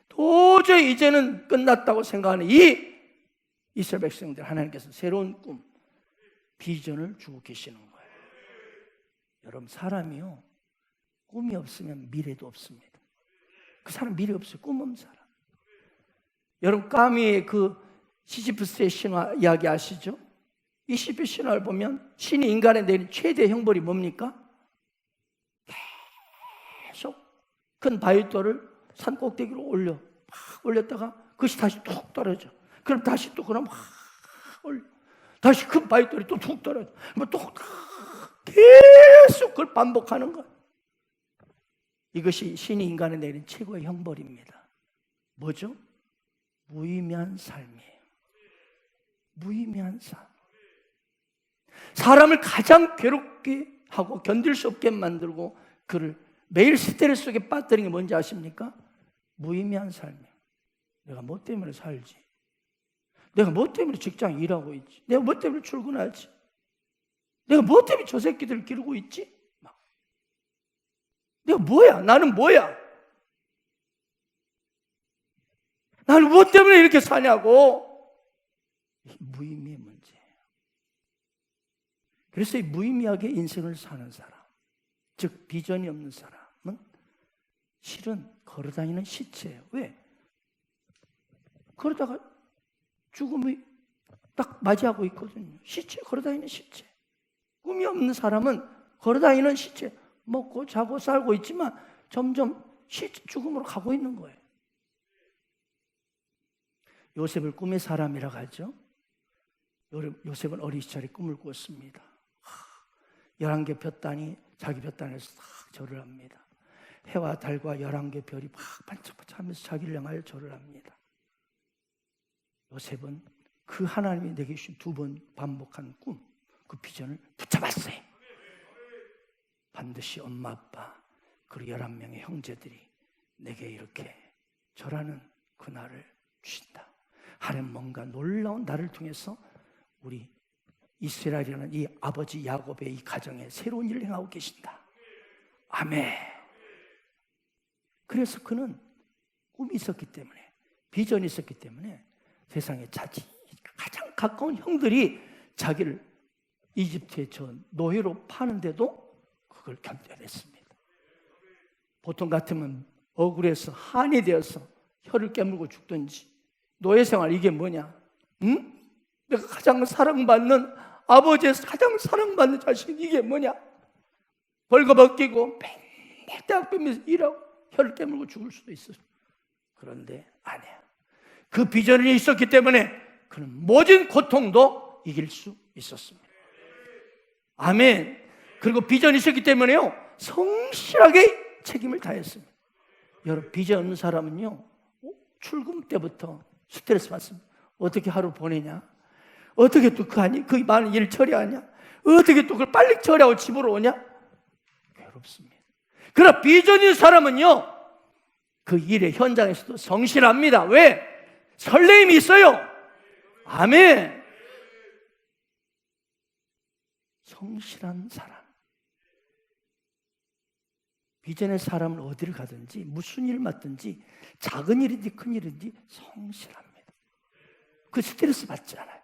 도저히 이제는 끝났다고 생각하는 이 이스라엘 백성들, 하나님께서 새로운 꿈, 비전을 주고 계시는 거예요. 여러분, 사람이요, 꿈이 없으면 미래도 없습니다. 그 사람 미래 없어요. 꿈 없는 사람. 여러분, 까미의 그 시지프스의 신화 이야기 아시죠? 이 시지프 신화를 보면 신이 인간에 내린 최대 형벌이 뭡니까? 계속 큰 바위돌을 산 꼭대기로 올렸다가 그것이 다시 툭 떨어져. 그럼 다시 또 그럼 올려. 다시 큰 바위돌이 또 툭 떨어져. 또 계속 그걸 반복하는 거예요. 이것이 신이 인간에 내린 최고의 형벌입니다. 뭐죠? 무의미한 삶이에요. 무의미한 삶. 사람을 가장 괴롭게 하고 견딜 수 없게 만들고 그를 매일 스트레스 속에 빠뜨리는 게 뭔지 아십니까? 무의미한 삶이에요. 내가 뭐 때문에 살지? 내가 뭐 때문에 직장 일하고 있지? 내가 뭐 때문에 출근하지? 내가 뭐 때문에 저 새끼들 기르고 있지? 내가 뭐야? 나는 뭐야? 나는 뭐 때문에 이렇게 사냐고? 무의미의 문제예요. 그래서 이 무의미하게 인생을 사는 사람, 즉 비전이 없는 사람은 실은 걸어다니는 시체예요. 왜? 그러다가 죽음이 딱 맞이하고 있거든요. 시체, 걸어다니는 시체. 꿈이 없는 사람은 걸어다니는 시체, 먹고 자고 살고 있지만 점점 죽음으로 가고 있는 거예요. 요셉을 꿈의 사람이라고 하죠. 요셉은 어린 시절에 꿈을 꿨습니다. 11개 볕단이 자기 볕단에서 딱 절을 합니다. 해와 달과 11개 별이 막 반짝반짝하면서 자기를 향하여 절을 합니다. 요셉은 그 하나님이 내게 주신 2번 반복한 꿈, 그 비전을 붙잡았어요. 반드시 엄마, 아빠, 그리고 11명의 형제들이 내게 이렇게 절하는 그날을 주신다. 하나님 뭔가 놀라운 나를 통해서 우리 이스라엘이라는 이 아버지 야곱의 이 가정에 새로운 일을 행하고 계신다. 아멘. 그래서 그는 꿈이 있었기 때문에, 비전이 있었기 때문에 세상에 가장 가까운 형들이 자기를 이집트의 저 노예로 파는데도 그걸 견뎌냈습니다. 보통 같으면 억울해서 한이 되어서 혀를 깨물고 죽든지, 노예 생활 이게 뭐냐? 응? 내가 가장 사랑받는 아버지에서 가장 사랑받는 자식 이게 뭐냐? 벌거벗기고 맨날 대학 빼면서 일하고 혀를 깨물고 죽을 수도 있어요. 그런데 아니야. 그 비전이 있었기 때문에 그는 모든 고통도 이길 수 있었습니다. 아멘. 그리고 비전이 있었기 때문에요, 성실하게 책임을 다했습니다. 여러분, 비전 없는 사람은요, 출근 때부터 스트레스 받습니다. 어떻게 하루 보내냐? 어떻게 또 그 많은 일을 처리하냐? 어떻게 또 그걸 빨리 처리하고 집으로 오냐? 괴롭습니다. 그러나 비전 있는 사람은요, 그 일의 현장에서도 성실합니다. 왜? 설레임이 있어요. 아멘. 성실한 사람. 비전의 사람은 어디를 가든지 무슨 일을 맡든지 작은 일인지 큰 일인지 성실합니다. 그 스트레스 받지 않아요.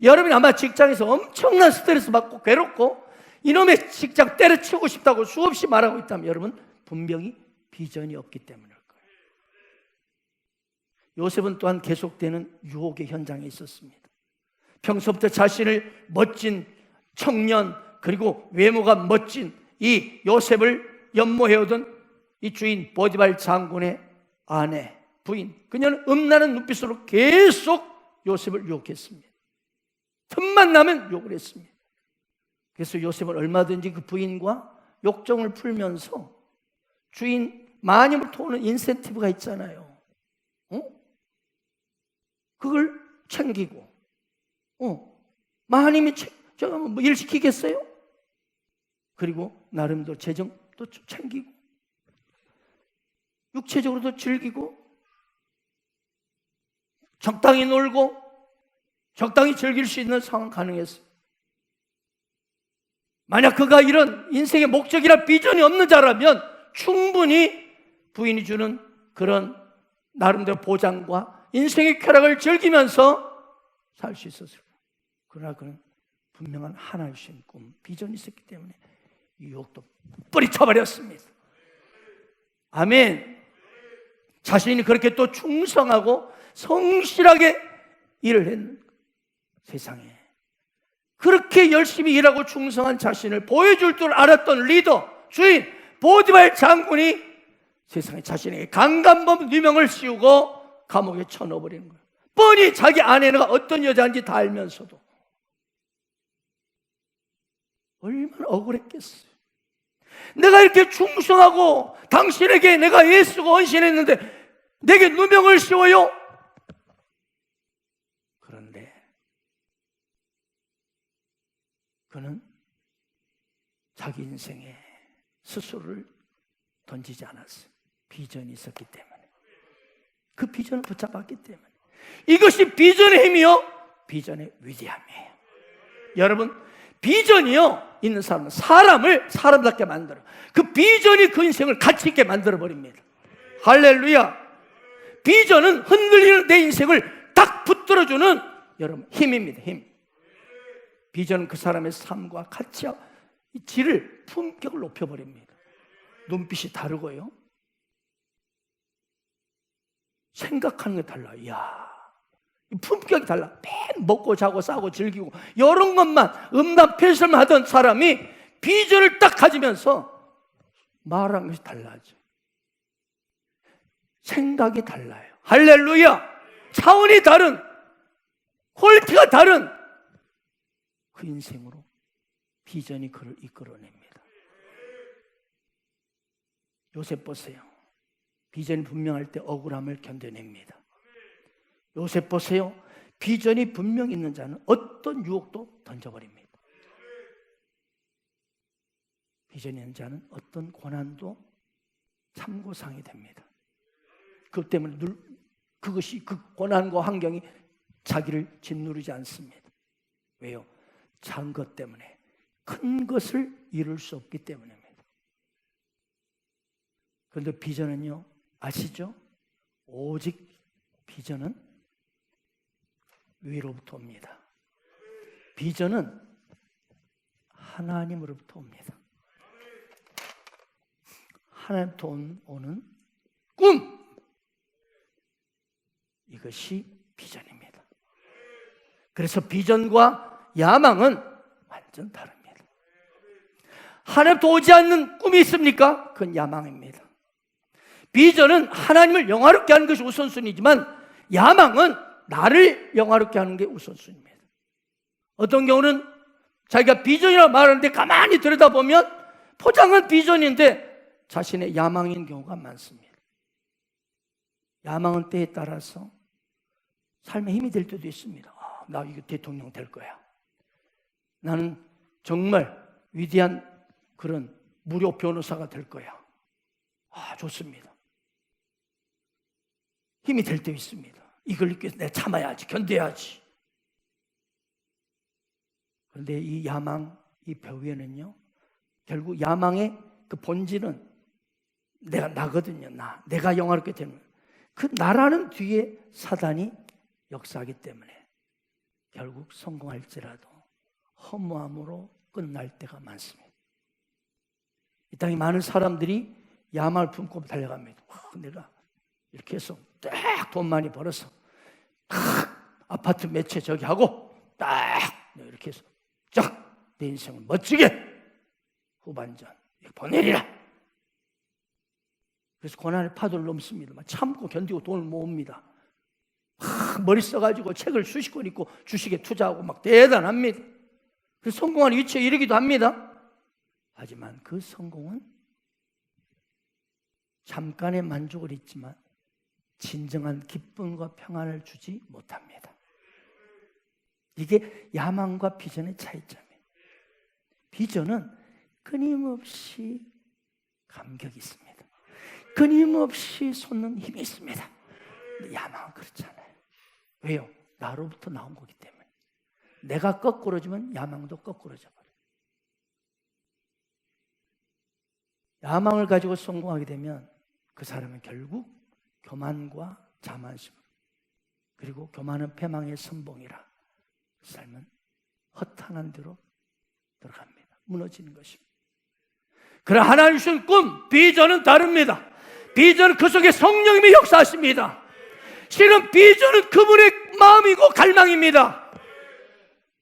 여러분이 아마 직장에서 엄청난 스트레스 받고 괴롭고 이놈의 직장 때려치우고 싶다고 수없이 말하고 있다면 여러분 분명히 비전이 없기 때문일 거예요. 요셉은 또한 계속되는 유혹의 현장에 있었습니다. 평소부터 자신을 멋진 청년 그리고 외모가 멋진 이 요셉을 연모해오던 이 주인 보디발 장군의 아내, 부인, 그녀는 음란한 눈빛으로 계속 요셉을 유혹했습니다. 틈만 나면 욕을 했습니다. 그래서 요셉은 얼마든지 그 부인과 욕정을 풀면서 주인 마님으로부터 오는 인센티브가 있잖아요. 그걸 챙기고 마님이 제가 뭐 일 시키겠어요? 그리고 나름대로 재정도 챙기고 육체적으로도 즐기고 적당히 놀고 적당히 즐길 수 있는 상황 가능했어요. 만약 그가 이런 인생의 목적이나 비전이 없는 자라면 충분히 부인이 주는 그런 나름대로 보장과 인생의 쾌락을 즐기면서 살 수 있었을 거예요. 그러나 그는 분명한 하나님 주신 꿈, 비전이 있었기 때문에 유혹도 뿌리쳐버렸습니다. 아멘. 자신이 그렇게 또 충성하고 성실하게 일을 했는 세상에 그렇게 열심히 일하고 충성한 자신을 보여줄 줄 알았던 리더, 주인 보디발 장군이 세상에 자신에게 강간범 누명을 씌우고 감옥에 쳐넣어버리는 거예요. 뻔히 자기 아내가 어떤 여자인지 다 알면서도 얼마나 억울했겠어요. 내가 이렇게 충성하고 당신에게 내가 애쓰고 헌신했는데 내게 누명을 씌워요? 그런데 그는 자기 인생에 스스로를 던지지 않았어요. 비전이 있었기 때문에, 그 비전을 붙잡았기 때문에. 이것이 비전의 힘이요, 비전의 위대함이에요. 여러분, 비전이요 있는 사람은 사람을 사람답게 만들어. 그 비전이 그 인생을 가치 있게 만들어 버립니다. 할렐루야. 비전은 흔들리는 내 인생을 딱 붙들어주는 여러분 힘입니다. 힘. 비전은 그 사람의 삶과 가치와 질을, 품격을 높여버립니다. 눈빛이 다르고요, 생각하는 게 달라요. 이야, 품격이 달라. 매일 먹고 자고 싸고 즐기고 이런 것만 음담패설만 하던 사람이 비전을 딱 가지면서 말하는 것이 달라져. 생각이 달라요. 할렐루야. 차원이 다른, 퀄리티가 다른 그 인생으로 비전이 그를 이끌어냅니다. 요셉 보세요. 비전이 분명할 때 억울함을 견뎌냅니다. 요셉 보세요. 비전이 분명 있는 자는 어떤 유혹도 던져버립니다. 비전이 있는 자는 어떤 고난도 참고상이 됩니다. 그것 때문에 그것이, 그 고난과 환경이 자기를 짓누르지 않습니다. 왜요? 작은 것 때문에, 큰 것을 이룰 수 없기 때문입니다. 그런데 비전은요, 아시죠? 오직 비전은 위로부터 옵니다. 비전은 하나님으로부터 옵니다. 하나님부터 오는 꿈, 이것이 비전입니다. 그래서 비전과 야망은 완전 다릅니다. 하나님부터 오지 않는 꿈이 있습니까? 그건 야망입니다. 비전은 하나님을 영화롭게 하는 것이 우선순위지만 야망은 나를 영화롭게 하는 게 우선순위입니다. 어떤 경우는 자기가 비전이라고 말하는데 가만히 들여다보면 포장은 비전인데 자신의 야망인 경우가 많습니다. 야망은 때에 따라서 삶에 힘이 될 때도 있습니다. 나 이거 대통령 될 거야. 나는 정말 위대한 그런 무료 변호사가 될 거야. 좋습니다. 힘이 될 때 있습니다. 이걸 위해서 내가 참아야지, 견뎌야지. 그런데 이 야망, 이 벼위에는요, 결국 야망의 그 본질은 내가 나거든요. 내가 영화롭게 되는 그 나라는 뒤에 사단이 역사하기 때문에 결국 성공할지라도 허무함으로 끝날 때가 많습니다. 이 땅에 많은 사람들이 야망을 품고 달려갑니다. 내가 이렇게 해서 딱 돈 많이 벌어서 딱 아파트 몇 채 저기 하고 딱 이렇게 해서 쫙 내 인생을 멋지게 후반전 보내리라. 그래서 고난의 파도를 넘습니다. 참고 견디고 돈을 모읍니다. 머리 써가지고 책을 수십 권 읽고 주식에 투자하고 막 대단합니다. 그래서 성공한 위치에 이르기도 합니다. 하지만 그 성공은 잠깐의 만족을 잊지만 진정한 기쁨과 평안을 주지 못합니다. 이게 야망과 비전의 차이점이에요. 비전은 끊임없이 감격이 있습니다. 끊임없이 솟는 힘이 있습니다. 근데 야망은 그렇지 않아요. 왜요? 나로부터 나온 거기 때문에. 내가 거꾸로지면 야망도 거꾸로져 버려요. 야망을 가지고 성공하게 되면 그 사람은 결국 교만과 자만심, 그리고 교만은 패망의 선봉이라 그 삶은 허탄한 데로 들어갑니다. 무너지는 것입니다. 그러나 하나님 주신 꿈, 비전은 다릅니다. 비전은 그 속에 성령님이 역사하십니다. 실은 비전은 그분의 마음이고 갈망입니다.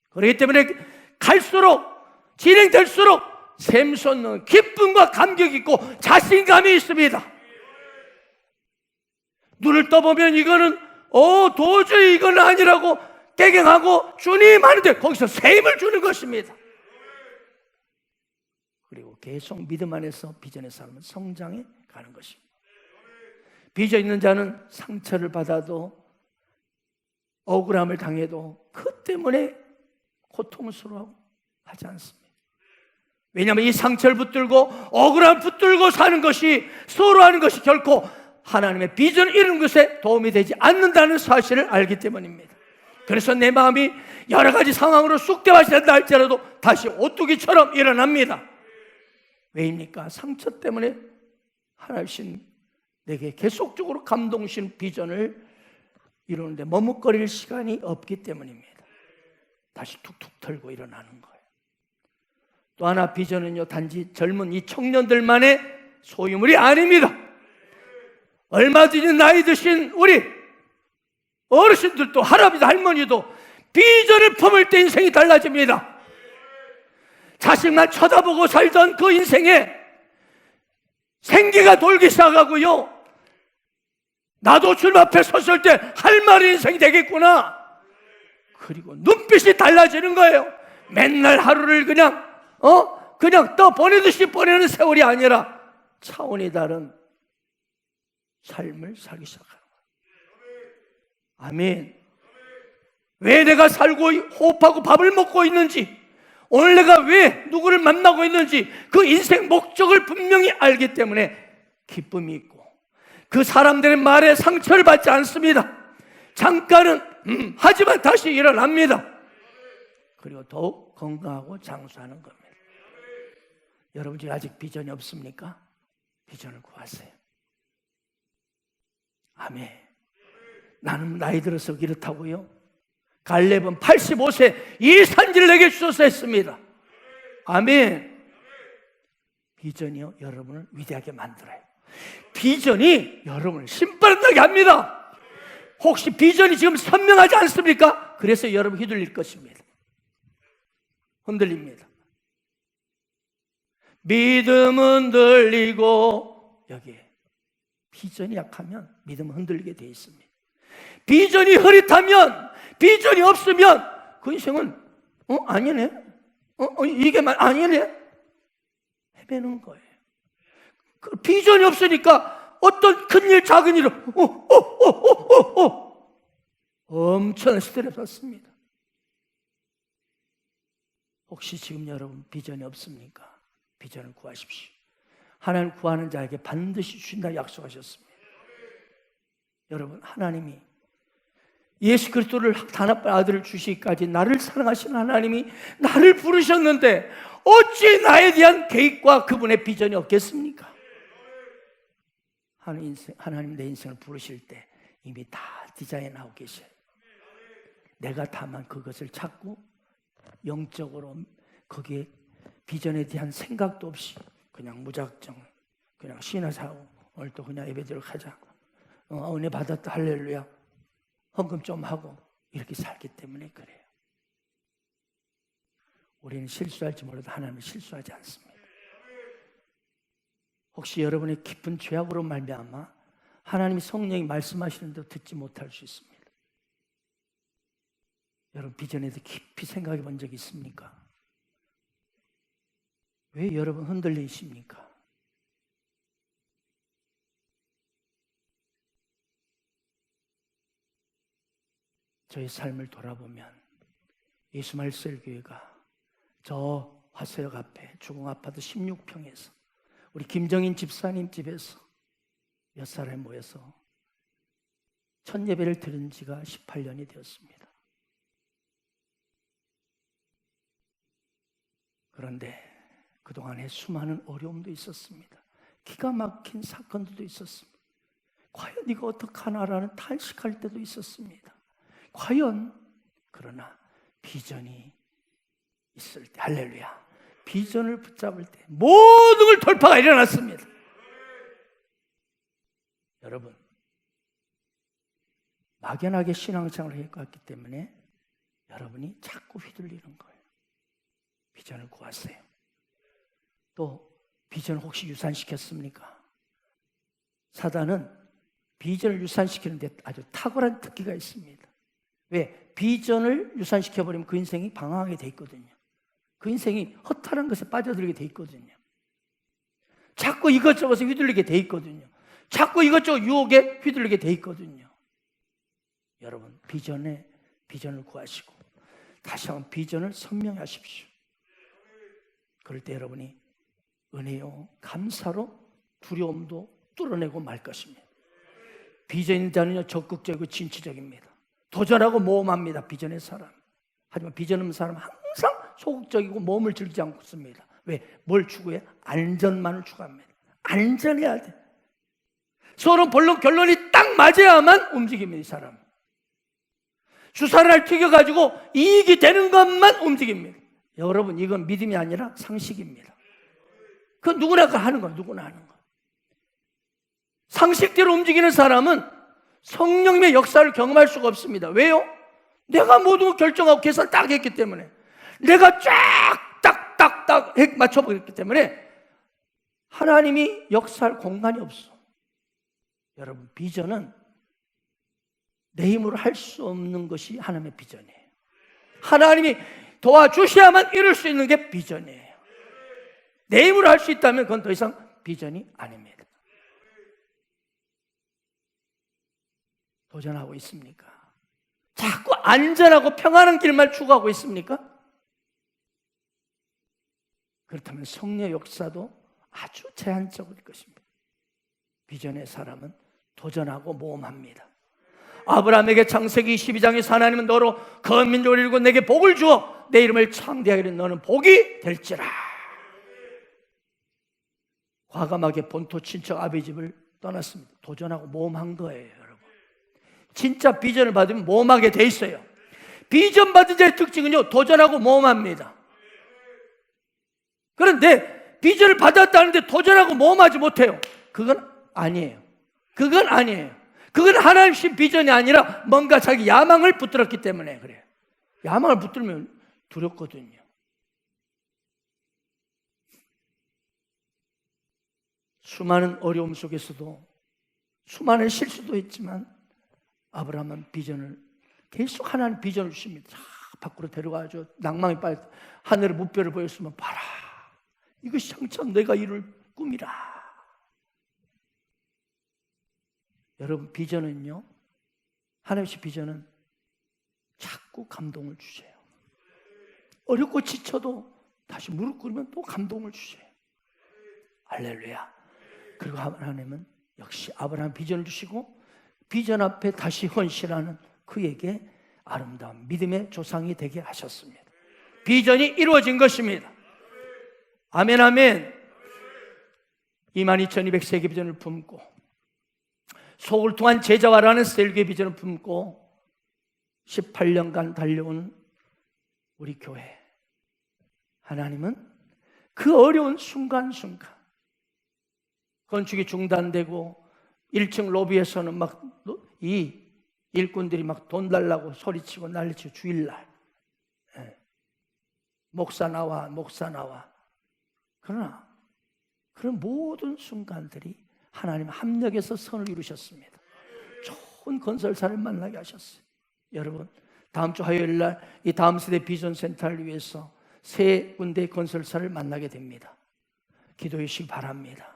그렇기 때문에 갈수록 진행될수록 샘솟는 기쁨과 감격이 있고 자신감이 있습니다. 눈을 떠보면 이거는 도저히 이건 아니라고 깨갱하고 주님 하는데 거기서 새 힘을 주는 것입니다. 그리고 계속 믿음 안에서 비전의 삶은 성장해 가는 것입니다. 비전 있는 자는 상처를 받아도 억울함을 당해도 그 때문에 고통스러워 하지 않습니다. 왜냐하면 이 상처를 붙들고 억울함을 붙들고 사는 것이, 서로 하는 것이 결코 하나님의 비전을 이루는 것에 도움이 되지 않는다는 사실을 알기 때문입니다. 그래서 내 마음이 여러 가지 상황으로 쑥대밭이 할지라도 다시 오뚜기처럼 일어납니다. 왜입니까? 상처 때문에 하나님 내게 계속적으로 감동 주신 비전을 이루는데 머뭇거릴 시간이 없기 때문입니다. 다시 툭툭 털고 일어나는 거예요. 또 하나, 비전은요, 단지 젊은 이 청년들만의 소유물이 아닙니다. 얼마든지 나이 드신 우리 어르신들도, 할아버지 할머니도 비전을 품을 때 인생이 달라집니다. 자식만 쳐다보고 살던 그 인생에 생기가 돌기 시작하고요, 나도 주님 앞에 섰을 때 할 말이 인생이 되겠구나. 그리고 눈빛이 달라지는 거예요. 맨날 하루를 그냥 떠 보내듯이 보내는 세월이 아니라 차원이 다른 삶을 살기 시작하는 거예요. 아멘. 왜 내가 살고 호흡하고 밥을 먹고 있는지, 오늘 내가 왜 누구를 만나고 있는지 그 인생 목적을 분명히 알기 때문에 기쁨이 있고, 그 사람들의 말에 상처를 받지 않습니다. 잠깐은 하지만 다시 일어납니다. 그리고 더욱 건강하고 장수하는 겁니다. 여러분 중에 아직 비전이 없습니까? 비전을 구하세요. 아멘. 나는 나이 들어서 이렇다고요? 갈렙은 85세 이 산지를 내게 주소서 했습니다. 아멘. 비전이요, 여러분을 위대하게 만들어요. 비전이 여러분을 신바람나게 합니다. 혹시 비전이 지금 선명하지 않습니까? 그래서 여러분 휘둘릴 것입니다. 흔들립니다. 믿음은 흔들리고, 여기에 비전이 약하면 믿음은 흔들리게 되어 있습니다. 비전이 흐릿하면, 비전이 없으면 그 인생은 아니네, 이게 아니네, 헤매는 거예요. 그 비전이 없으니까 어떤 큰일 작은 일을 엄청 스트레스 받습니다. 혹시 지금 여러분 비전이 없습니까? 비전을 구하십시오. 하나님 구하는 자에게 반드시 주신다 약속하셨습니다. 여러분, 하나님이 예수 그리스도를 단합한 아들을 주시기까지 나를 사랑하시는 하나님이 나를 부르셨는데 어찌 나에 대한 계획과 그분의 비전이 없겠습니까? 하나님 내 인생을 부르실 때 이미 다 디자인하고 계셔요. 내가 다만 그것을 찾고 영적으로 거기에 비전에 대한 생각도 없이 그냥 무작정 그냥 신화사고 오늘 또 그냥 예배드리러 가자, 은혜 받았다 할렐루야, 헌금 좀 하고 이렇게 살기 때문에 그래요. 우리는 실수할지 몰라도 하나님은 실수하지 않습니다. 혹시 여러분의 깊은 죄악으로 말미암아 하나님이 성령이 말씀하시는데도 듣지 못할 수 있습니다. 여러분 비전에 대해 깊이 생각해 본 적이 있습니까? 왜 여러분 흔들리십니까? 저의 삶을 돌아보면 예수말셀교회가 저 화서역 앞에 주공아파트 16평에서 우리 김정인 집사님 집에서 몇 사람이 모여서 첫 예배를 드린 지가 18년이 되었습니다. 그런데 그동안에 수많은 어려움도 있었습니다. 기가 막힌 사건들도 있었습니다. 과연 이거 어떡하나라는 탄식할 때도 있었습니다. 과연, 그러나 비전이 있을 때, 할렐루야, 비전을 붙잡을 때 모든 걸 돌파가 일어났습니다. 여러분, 막연하게 신앙생활을 해왔기 때문에 여러분이 자꾸 휘둘리는 거예요. 비전을 구하세요. 또 비전을 혹시 유산시켰습니까? 사단은 비전을 유산시키는 데 아주 탁월한 특기가 있습니다. 왜? 비전을 유산시켜버리면 그 인생이 방황하게 돼 있거든요. 그 인생이 허탈한 것에 빠져들게 돼 있거든요. 자꾸 이것저것에 휘둘리게 돼 있거든요. 자꾸 이것저것 유혹에 휘둘리게 돼 있거든요. 여러분, 비전을 구하시고 다시 한번 비전을 선명하십시오. 그럴 때 여러분이 은혜요, 감사로 두려움도 뚫어내고 말 것입니다. 비전인 자는요, 적극적이고 진취적입니다. 도전하고 모험합니다, 비전의 사람. 하지만 비전 없는 사람은 항상 소극적이고 모험을 즐기지 않고 있습니다. 왜? 뭘 추구해? 안전만을 추구합니다. 안전해야 돼. 서로 결론이 딱 맞아야만 움직입니다, 이 사람. 주사를 튀겨가지고 이익이 되는 것만 움직입니다. 여러분, 이건 믿음이 아니라 상식입니다. 그 누구나 하는 거예요. 누구나 하는 거. 상식대로 움직이는 사람은 성령님의 역사를 경험할 수가 없습니다. 왜요? 내가 모든 걸 결정하고 계산을 딱 했기 때문에, 내가 딱 맞춰버렸기 때문에 하나님이 역사할 공간이 없어. 여러분, 비전은 내 힘으로 할 수 없는 것이 하나님의 비전이에요. 하나님이 도와주셔야만 이룰 수 있는 게 비전이에요. 내 힘으로 할 수 있다면 그건 더 이상 비전이 아닙니다. 도전하고 있습니까? 자꾸 안전하고 평안한 길만 추구하고 있습니까? 그렇다면 성령의 역사도 아주 제한적일 것입니다. 비전의 사람은 도전하고 모험합니다. 아브라함에게 창세기 22장에서 하나님은 너로 건 민족을 이루고 내게 복을 주어 내 이름을 창대하기를 너는 복이 될지라. 과감하게 본토 친척 아비 집을 떠났습니다. 도전하고 모험한 거예요, 여러분. 진짜 비전을 받으면 모험하게 돼 있어요. 비전 받은 자의 특징은요, 도전하고 모험합니다. 그런데 비전을 받았다는데 도전하고 모험하지 못해요. 그건 아니에요. 그건 아니에요. 그건 하나님 신 비전이 아니라 뭔가 자기 야망을 붙들었기 때문에 그래요. 야망을 붙들면 두렵거든요. 수많은 어려움 속에서도 수많은 실수도 있지만 아브라함은 비전을 계속 하나님 비전을 주십니다. 자, 밖으로 데려가죠. 낭만이 빠져 하늘의 무뼈를 보였으면 봐라, 이것이 장차 내가 이룰 꿈이라. 여러분, 비전은요, 하나님의 비전은 자꾸 감동을 주세요. 어렵고 지쳐도 다시 무릎 꿇으면 또 감동을 주세요. 할렐루야. 그리고 하나님은 역시 아브라함 비전을 주시고 비전 앞에 다시 헌신하는 그에게 아름다운 믿음의 조상이 되게 하셨습니다. 비전이 이루어진 것입니다. 아멘, 아멘. 22,200세기 비전을 품고 속을 통한 제자화라는 셀교의 비전을 품고 18년간 달려온 우리 교회, 하나님은 그 어려운 순간순간 건축이 중단되고 1층 로비에서는 막 이 일꾼들이 막 돈 달라고 소리치고 난리치고 주일날 목사 나와 목사 나와. 그러나 그런 모든 순간들이 하나님 합력해서 선을 이루셨습니다. 좋은 건설사를 만나게 하셨어요. 여러분, 다음 주 화요일 날 이 다음 세대 비전 센터를 위해서 세 군데의 건설사를 만나게 됩니다. 기도해 주시기 바랍니다.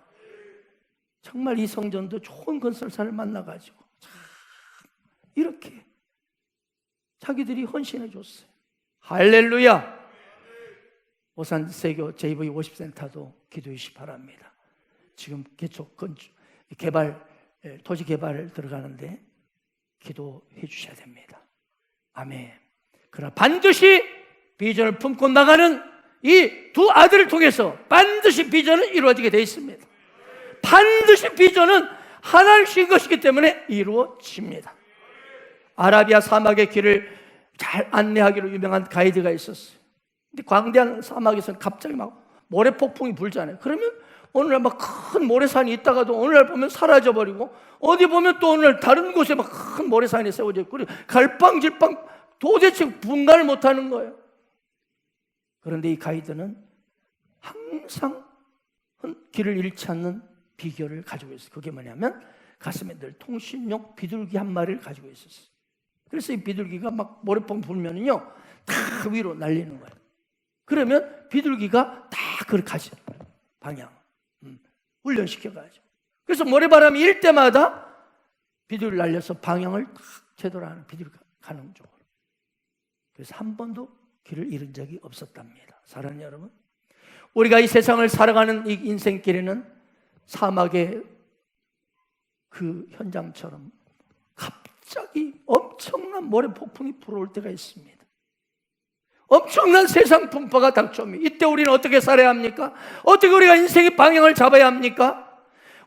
정말 이 성전도 좋은 건설사를 만나가지고 이렇게 자기들이 헌신해 줬어요. 할렐루야. 오산 세교 JV 50센터도 기도해 주시기 바랍니다. 지금 개척 건축 개발 토지 개발을 들어가는데 기도해 주셔야 됩니다. 아멘. 그러나 반드시 비전을 품고 나가는 이 두 아들을 통해서 반드시 비전은 이루어지게 되어 있습니다. 반드시 비전은 하나님 주신 것이기 때문에 이루어집니다. 아라비아 사막의 길을 잘 안내하기로 유명한 가이드가 있었어요. 근데 광대한 사막에서는 갑자기 막 모래폭풍이 불잖아요. 그러면 어느 날 막 큰 모래산이 있다가도 어느 날 보면 사라져버리고, 어디 보면 또 어느 날 다른 곳에 막 큰 모래산이 세워져 있고, 갈팡질팡 도대체 분간을 못하는 거예요. 그런데 이 가이드는 항상 길을 잃지 않는 비결을 가지고 있어요. 그게 뭐냐면 가슴에 늘 통신용 비둘기 한 마리를 가지고 있었어요. 그래서 이 비둘기가 막 모래phong 불면은요 다 위로 날리는 거예요. 그러면 비둘기가 다 그걸 가죠. 방향 훈련시켜가지고. 그래서 모래바람이 일 때마다 비둘기를 날려서 방향을 딱 제대로 하는, 비둘기가 가는 쪽으로. 그래서 한 번도 길을 잃은 적이 없었답니다. 사랑하는 여러분, 우리가 이 세상을 살아가는 이 인생길에는 사막의 그 현장처럼 갑자기 엄청난 모래 폭풍이 불어올 때가 있습니다. 엄청난 세상 풍파가 닥쳐옵니다. 이때 우리는 어떻게 살아야 합니까? 어떻게 우리가 인생의 방향을 잡아야 합니까?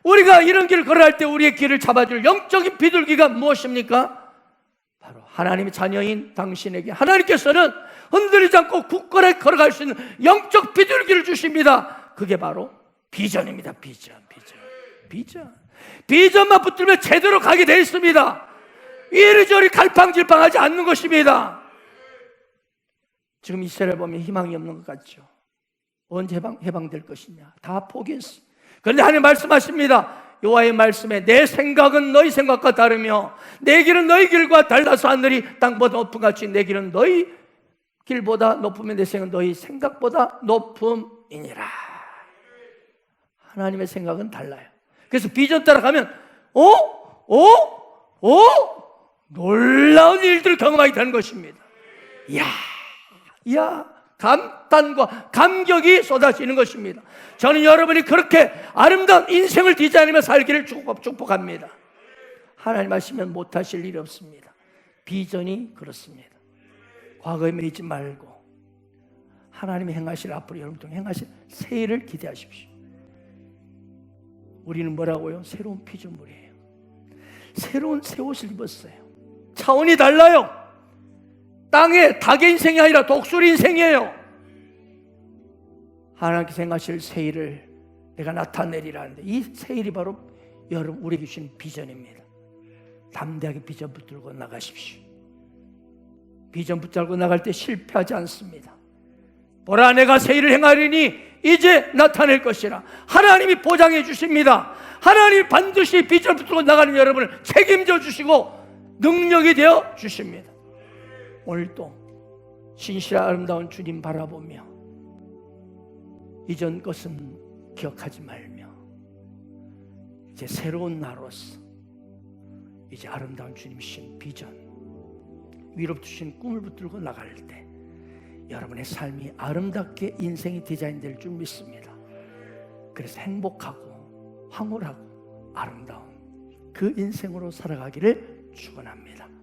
우리가 이런 길을 걸어갈 때 우리의 길을 잡아줄 영적인 비둘기가 무엇입니까? 바로 하나님의 자녀인 당신에게 하나님께서는 흔들리지 않고 굳건하게 걸어갈 수 있는 영적 비둘기를 주십니다. 그게 바로 비전입니다. 비전만 붙들면 제대로 가게 되어 있습니다. 이리저리 갈팡질팡하지 않는 것입니다. 지금 이스라엘 보면 희망이 없는 것 같죠. 언제 해방될 것이냐, 다 포기했어. 그런데 하나님 말씀하십니다. 여호와의 말씀에 내 생각은 너희 생각과 다르며 내 길은 너희 길과 달라서 하늘이 땅보다 높은 같이 내 길은 너희 길보다 높으면 내 생각은 너희 생각보다 높음이니라. 하나님의 생각은 달라요. 그래서 비전 따라가면 놀라운 일들을 경험하게 되는 것입니다. 감탄과 감격이 쏟아지는 것입니다. 저는 여러분이 그렇게 아름다운 인생을 디자인하며 살기를 축복합니다. 하나님 하시면 못하실 일이 없습니다. 비전이 그렇습니다. 과거에 매이지 말고 하나님이 행하실, 앞으로 여러분 통해 행하실 새 일을 기대하십시오. 우리는 뭐라고요? 새로운 피조물이에요. 새로운 새 옷을 입었어요. 차원이 달라요. 땅의 닭의 인생이 아니라 독수리 인생이에요. 하나님께서 행하실 새 일을 내가 나타내리라는데, 이 새 일이 바로 여러분 우리에게 주신 비전입니다. 담대하게 비전 붙들고 나가십시오. 비전 붙들고 나갈 때 실패하지 않습니다. 보라, 내가 새 일을 행하리니 이제 나타낼 것이라. 하나님이 보장해 주십니다. 하나님이 반드시 비전 붙들고 나가는 여러분을 책임져 주시고 능력이 되어 주십니다. 오늘도 신실한 아름다운 주님 바라보며 이전 것은 기억하지 말며 이제 새로운 나로서 이제 아름다운 주님이신 비전, 위로 주신 꿈을 붙들고 나갈 때 여러분의 삶이 아름답게 인생이 디자인될 줄 믿습니다. 그래서 행복하고 황홀하고 아름다운 그 인생으로 살아가기를 축원합니다.